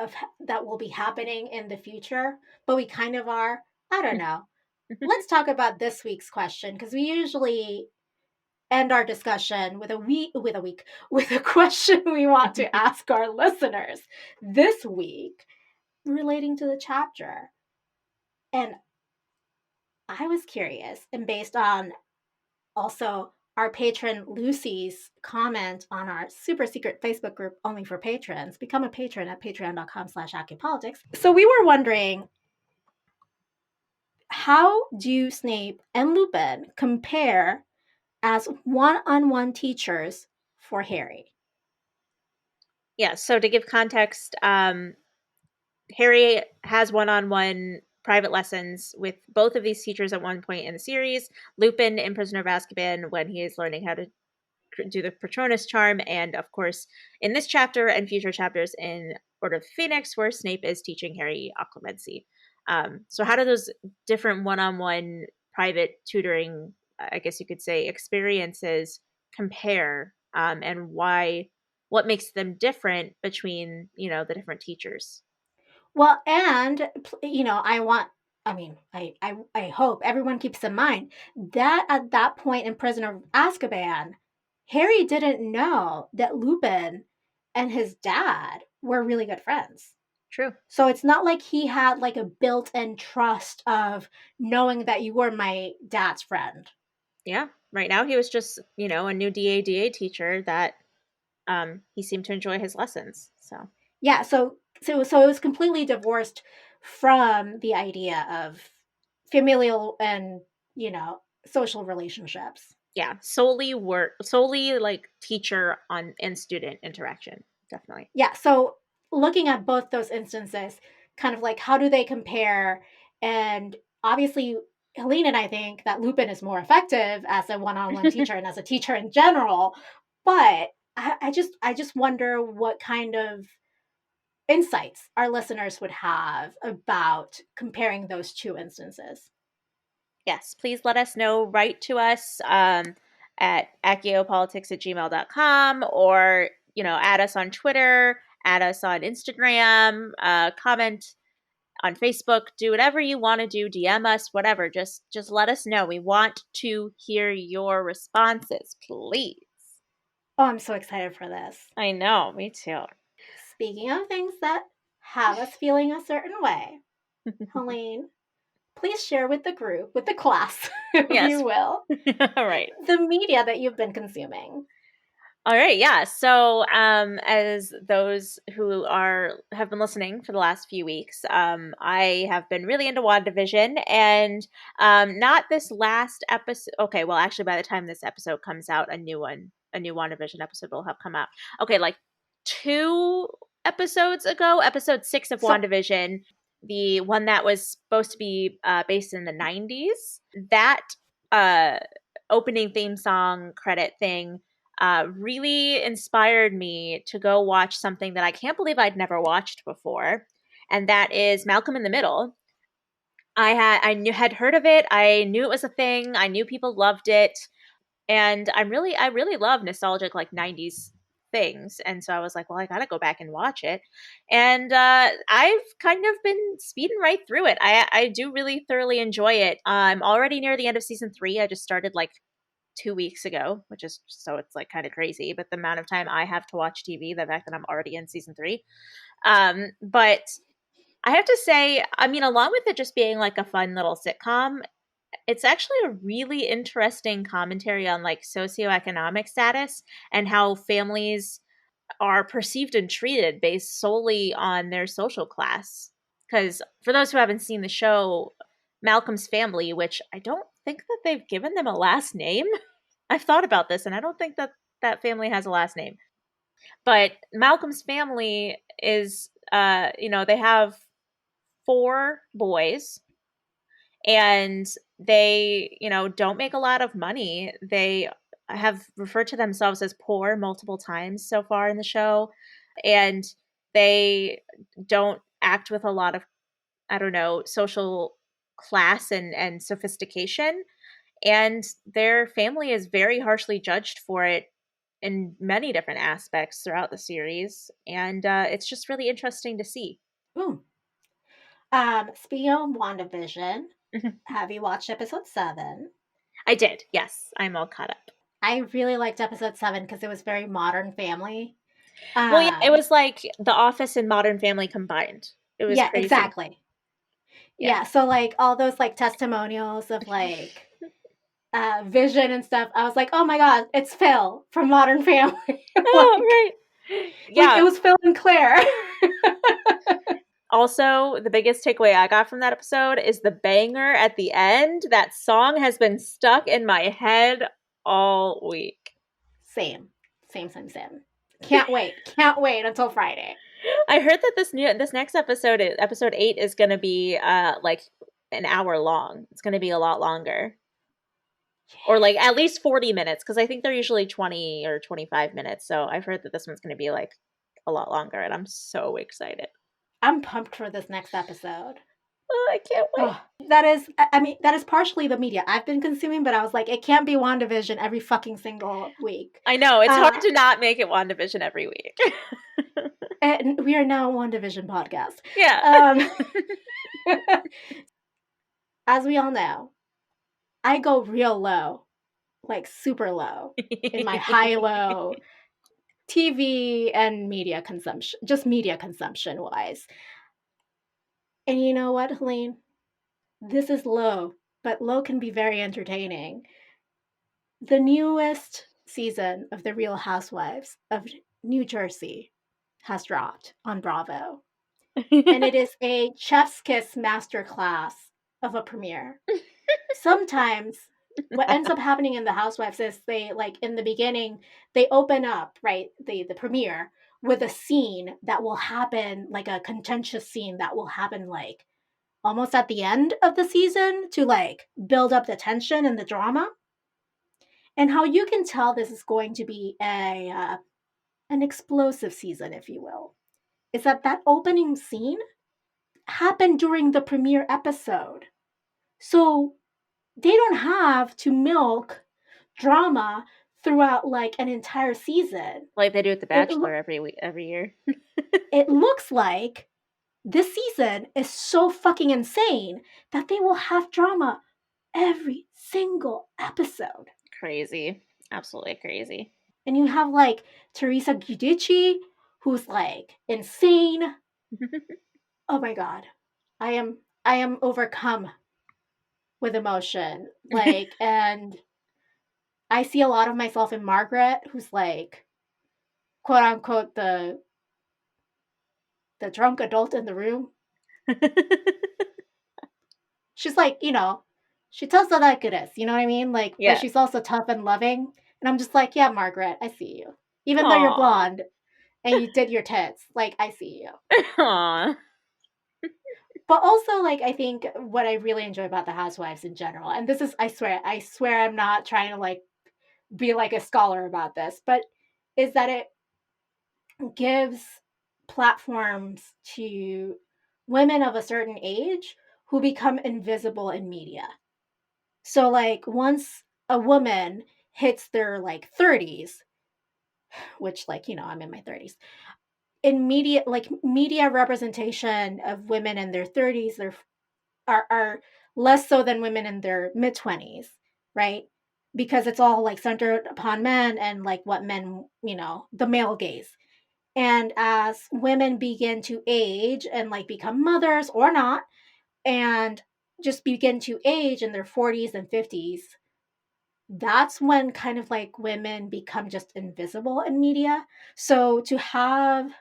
that will be happening in the future, but we kind of are. I don't know. Let's talk about this week's question because we usually end our discussion with a question we want to ask our listeners this week relating to the chapter. And I was curious, and based on also our patron Lucy's comment on our super secret Facebook group only for patrons, become a patron at patreon.com/accupolitics. So we were wondering, how do Snape and Lupin compare as one-on-one teachers for Harry? Yeah, so to give context, Harry has one-on-one private lessons with both of these teachers at one point in the series. Lupin in Prisoner of Azkaban when he is learning how to do the Patronus charm, and of course in this chapter and future chapters in Order of the Phoenix where Snape is teaching Harry occlumency. So how do those different one-on-one private tutoring, I guess you could say, experiences compare, and what makes them different between, the different teachers? Well, and I hope everyone keeps in mind that at that point in Prisoner of Azkaban, Harry didn't know that Lupin and his dad were really good friends. True. So it's not like he had like a built-in trust of knowing that you were my dad's friend. Yeah. Right now he was just, a new DA teacher that he seemed to enjoy his lessons. So Yeah, so it was completely divorced from the idea of familial and, social relationships. yeah, solely like teacher on and student interaction. Definitely. Yeah, so looking at both those instances, kind of like how do they compare? And obviously, Helene and I think that Lupin is more effective as a one-on-one teacher and as a teacher in general. But I just wonder what kind of insights our listeners would have about comparing those two instances. Yes, please let us know. Write to us at aciopolitics@gmail.com, or, add us on Twitter, add us on Instagram, comment on Facebook, do whatever you want to do, DM us, whatever. Just let us know. We want to hear your responses, please. Oh, I'm so excited for this. I know, me too. Speaking of things that have us feeling a certain way, Helene, please share with the group, with the class, if Yes. you will, All right. the media that you've been consuming. All right, yeah. So, as those who have been listening for the last few weeks, I have been really into WandaVision, and not this last episode. Okay, well, actually, by the time this episode comes out, a new WandaVision episode will have come out. Okay, like 2 episodes ago, episode 6 of WandaVision, the one that was supposed to be based in the 90s, that opening theme song credit thing really inspired me to go watch something that I can't believe I'd never watched before, and that is Malcolm in the Middle. I had heard of it. I knew it was a thing. I knew people loved it, and I really love nostalgic like 90s things, and so I was like, well, I gotta go back and watch it, and I've kind of been speeding right through it. I do really thoroughly enjoy it. I'm already near the end of season 3. I just started like 2 weeks ago, which is so it's like kind of crazy, but the amount of time I have to watch TV, the fact that I'm already in season 3. But I have to say, I mean, along with it just being like a fun little sitcom, it's actually a really interesting commentary on like socioeconomic status and how families are perceived and treated based solely on their social class. Because for those who haven't seen the show, Malcolm's family, which I don't think that they've given them a last name. I've thought about this, and I don't think that that family has a last name. But Malcolm's family is, they have 4 boys, and they, don't make a lot of money. They have referred to themselves as poor multiple times so far in the show, and they don't act with a lot of, I don't know, social class and sophistication. And their family is very harshly judged for it in many different aspects throughout the series, and it's just really interesting to see. Ooh. Speaking of WandaVision, have you watched episode 7? I did, yes. I'm all caught up. I really liked episode 7 because it was very Modern Family. Well, yeah, it was like The Office and Modern Family combined. It was crazy. Exactly. Yeah, so like all those like testimonials of like Vision and stuff, I was like, oh my god, it's Phil from Modern Family. Oh, right. Yeah. Like, it was Phil and Claire. Also, the biggest takeaway I got from that episode is the banger at the end. That song has been stuck in my head all week. Same. Can't wait until Friday. I heard that this next episode, episode 8, is going to be like an hour long. It's going to be a lot longer. Or like at least 40 minutes, because I think they're usually 20 or 25 minutes. So I've heard that this one's going to be like a lot longer, and I'm so excited. I'm pumped for this next episode. Oh, I can't wait. That is partially the media I've been consuming, but I was like, it can't be WandaVision every fucking single week. I know, it's hard to not make it WandaVision every week. And we are now a WandaVision podcast. Yeah. As we all know, I go real low, like super low, in my high-low TV and media consumption, just media consumption wise. And you know what, Helene? This is low, but low can be very entertaining. The newest season of The Real Housewives of New Jersey has dropped on Bravo. And it is a chef's kiss masterclass of a premiere. Sometimes what ends up happening in the Housewives is they, like, in the beginning, they open up, right, the premiere with a scene that will happen, like a contentious scene that will happen, like, almost at the end of the season to, like, build up the tension and the drama. And how you can tell this is going to be an explosive season, if you will, is that opening scene happened during the premiere episode. So they don't have to milk drama throughout like an entire season. Like they do with The Bachelor every year. It looks like this season is so fucking insane that they will have drama every single episode. Crazy. Absolutely crazy. And you have like Teresa Giudice, who's like insane. Oh my god. I am overcome with emotion. Like, and I see a lot of myself in Margaret, who's like quote unquote the drunk adult in the room. She's like, she tells it like it is, you know what I mean? Like, but Yeah. she's also tough and loving. And I'm just like, yeah, Margaret, I see you. Even though you're Aw. blonde and you did your tits, like, I see you. Aw. But also, like, I think what I really enjoy about the Housewives in general, and this is, I swear I'm not trying to like be like a scholar about this, but is that it gives platforms to women of a certain age who become invisible in media. So like once a woman hits their like 30s, which like, I'm in my 30s, in media representation of women in their 30s are less so than women in their mid 20s, right? Because it's all like centered upon men and like what men, the male gaze. And as women begin to age and like become mothers or not, and just begin to age in their 40s and 50s, that's when kind of like women become just invisible in media. So to have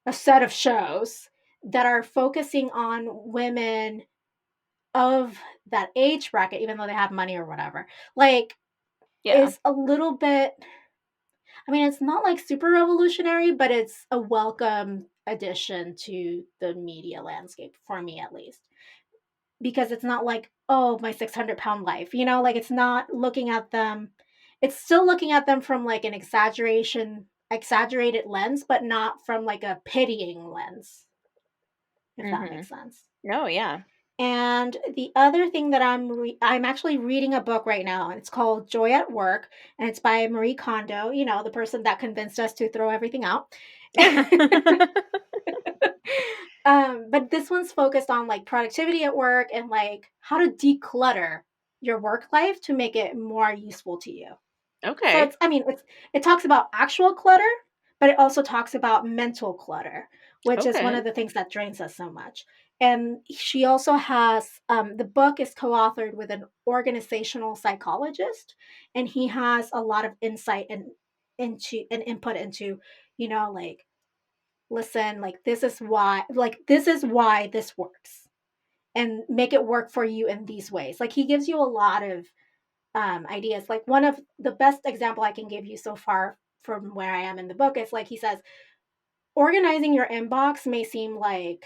a set of shows that are focusing on women of that age bracket, even though they have money or whatever, like, Yeah. is a little bit, I mean, it's not like super revolutionary, but it's a welcome addition to the media landscape, for me at least. Because it's not like, oh, my 600-pound life, like it's not looking at them. It's still looking at them from like an exaggerated lens, but not from like a pitying lens, if that Mm-hmm. makes sense. No, yeah. And the other thing that I'm actually reading a book right now, and it's called Joy at Work, and it's by Marie Kondo, the person that convinced us to throw everything out. But this one's focused on like productivity at work and like how to declutter your work life to make it more useful to you. So Okay. it talks about actual clutter, but it also talks about mental clutter, which is one Okay. of the things that drains us so much. And she also has the book is co-authored with an organizational psychologist, and he has a lot of insight and into and input into, like, listen, like this is why this works, and make it work for you in these ways. Like he gives you a lot of ideas. Like one of the best example I can give you so far from where I am in the book is like he says, organizing your inbox may seem like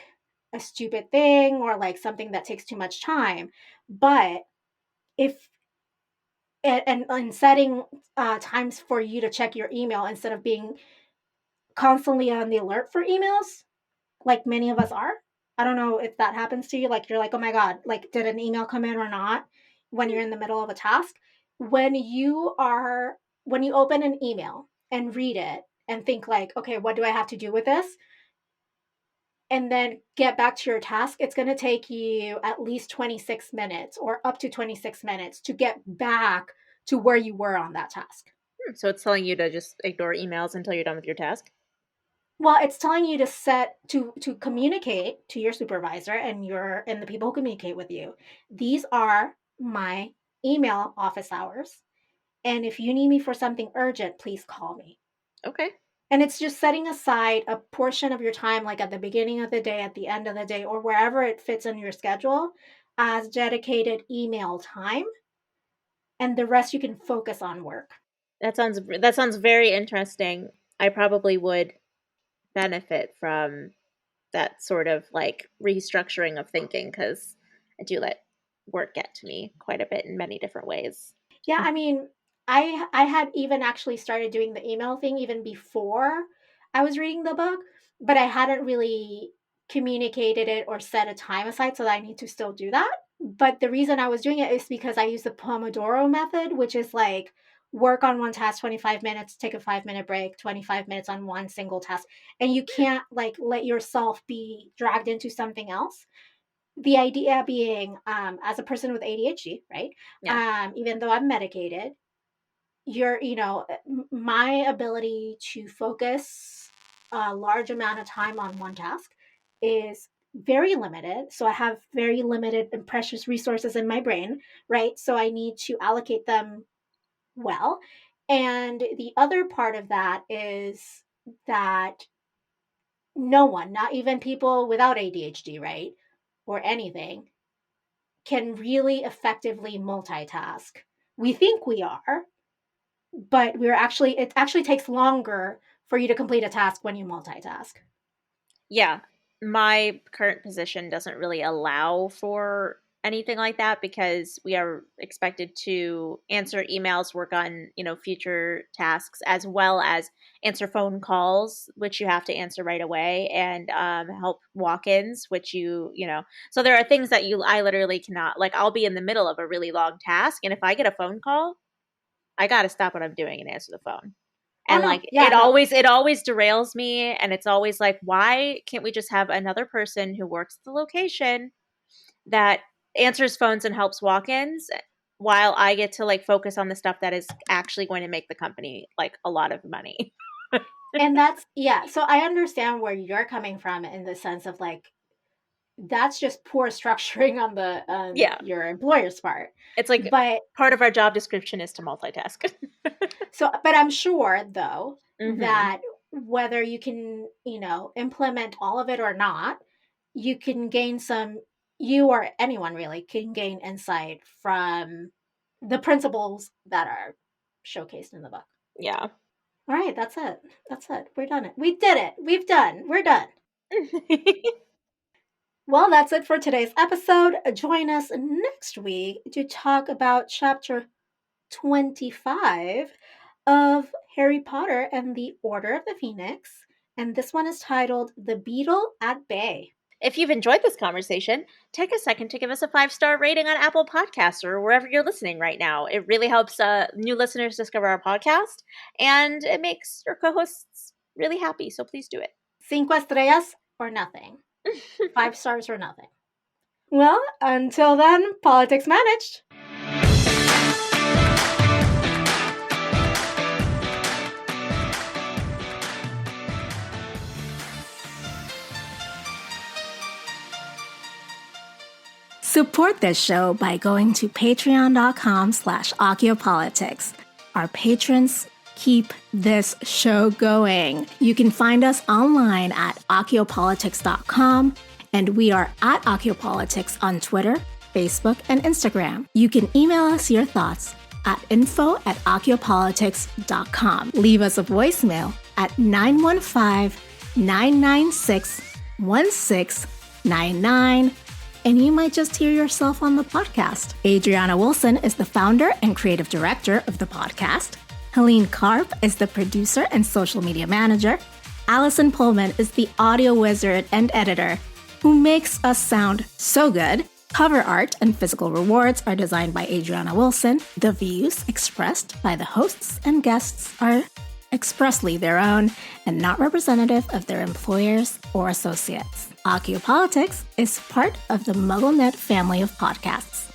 a stupid thing or like something that takes too much time, but if and setting times for you to check your email instead of being constantly on the alert for emails, like many of us are. I don't know if that happens to you. Like you're like, oh my God, like did an email come in or not when you're in the middle of a task? When you are, when you open an email and read it and think like, okay, what do I have to do with this? And then get back to your task, it's going to take you at least 26 minutes or up to 26 minutes to get back to where you were on that task. So it's telling you to just ignore emails until you're done with your task? Well, it's telling you to set to communicate to your supervisor and the people who communicate with you. These are my email office hours, and if you need me for something urgent, please call me. Okay. And it's just setting aside a portion of your time, like at the beginning of the day, at the end of the day, or wherever it fits in your schedule, as dedicated email time, and the rest you can focus on work. That sounds very interesting. I probably would benefit from that sort of like restructuring of thinking because I do let work get to me quite a bit in many different ways. Yeah, I mean, I had even actually started doing the email thing even before I was reading the book, but I hadn't really communicated it or set a time aside, so that I need to still do that. But the reason I was doing it is because I use the Pomodoro method, which is like work on one task 25 minutes, take a 5-minute break, 25 minutes on one single task. And you can't like let yourself be dragged into something else. The idea being, as a person with ADHD, right? Yeah. Even though I'm medicated, my ability to focus a large amount of time on one task is very limited. So I have very limited and precious resources in my brain, right? So I need to allocate them well. And the other part of that is that no one, not even people without ADHD, right? Or anything, can really effectively multitask. We think we are, but it actually takes longer for you to complete a task when you multitask. Yeah. My current position doesn't really allow for anything like that because we are expected to answer emails, work on, future tasks, as well as answer phone calls, which you have to answer right away, and help walk-ins, which so there are things that I literally cannot, like, I'll be in the middle of a really long task, and if I get a phone call, I got to stop what I'm doing and answer the phone. And it always derails me, and it's always like, why can't we just have another person who works the location that answers phones and helps walk-ins while I get to focus on the stuff that is actually going to make the company a lot of money. And so I understand where you're coming from in the sense of that's just poor structuring on your employer's part. It's but part of our job description is to multitask. But I'm sure though that whether you can, implement all of it or not, you can gain you or anyone really can gain insight from the principles that are showcased in the book. Yeah. All right, that's it. We're done. We did it. We're done. Well, that's it for today's episode. Join us next week to talk about chapter 25 of Harry Potter and the Order of the Phoenix. And this one is titled The Beetle at Bay. If you've enjoyed this conversation, take a second to give us a 5-star rating on Apple Podcasts or wherever you're listening right now. It really helps new listeners discover our podcast, and it makes your co-hosts really happy, so please do it. 5 estrellas or nothing. 5 stars or nothing. Well, until then, politics managed. Support this show by going to patreon.com/OccioPolitics. Our patrons keep this show going. You can find us online at OccioPolitics.com, and we are at OccioPolitics on Twitter, Facebook, and Instagram. You can email us your thoughts at info@OccioPolitics.com. Leave us a voicemail at 915-996-1699. And you might just hear yourself on the podcast. Adriana Wilson is the founder and creative director of the podcast. Helene Karp is the producer and social media manager. Allison Pullman is the audio wizard and editor who makes us sound so good. Cover art and physical rewards are designed by Adriana Wilson. The views expressed by the hosts and guests are expressly their own and not representative of their employers or associates. OccioPolitics is part of the MuggleNet family of podcasts.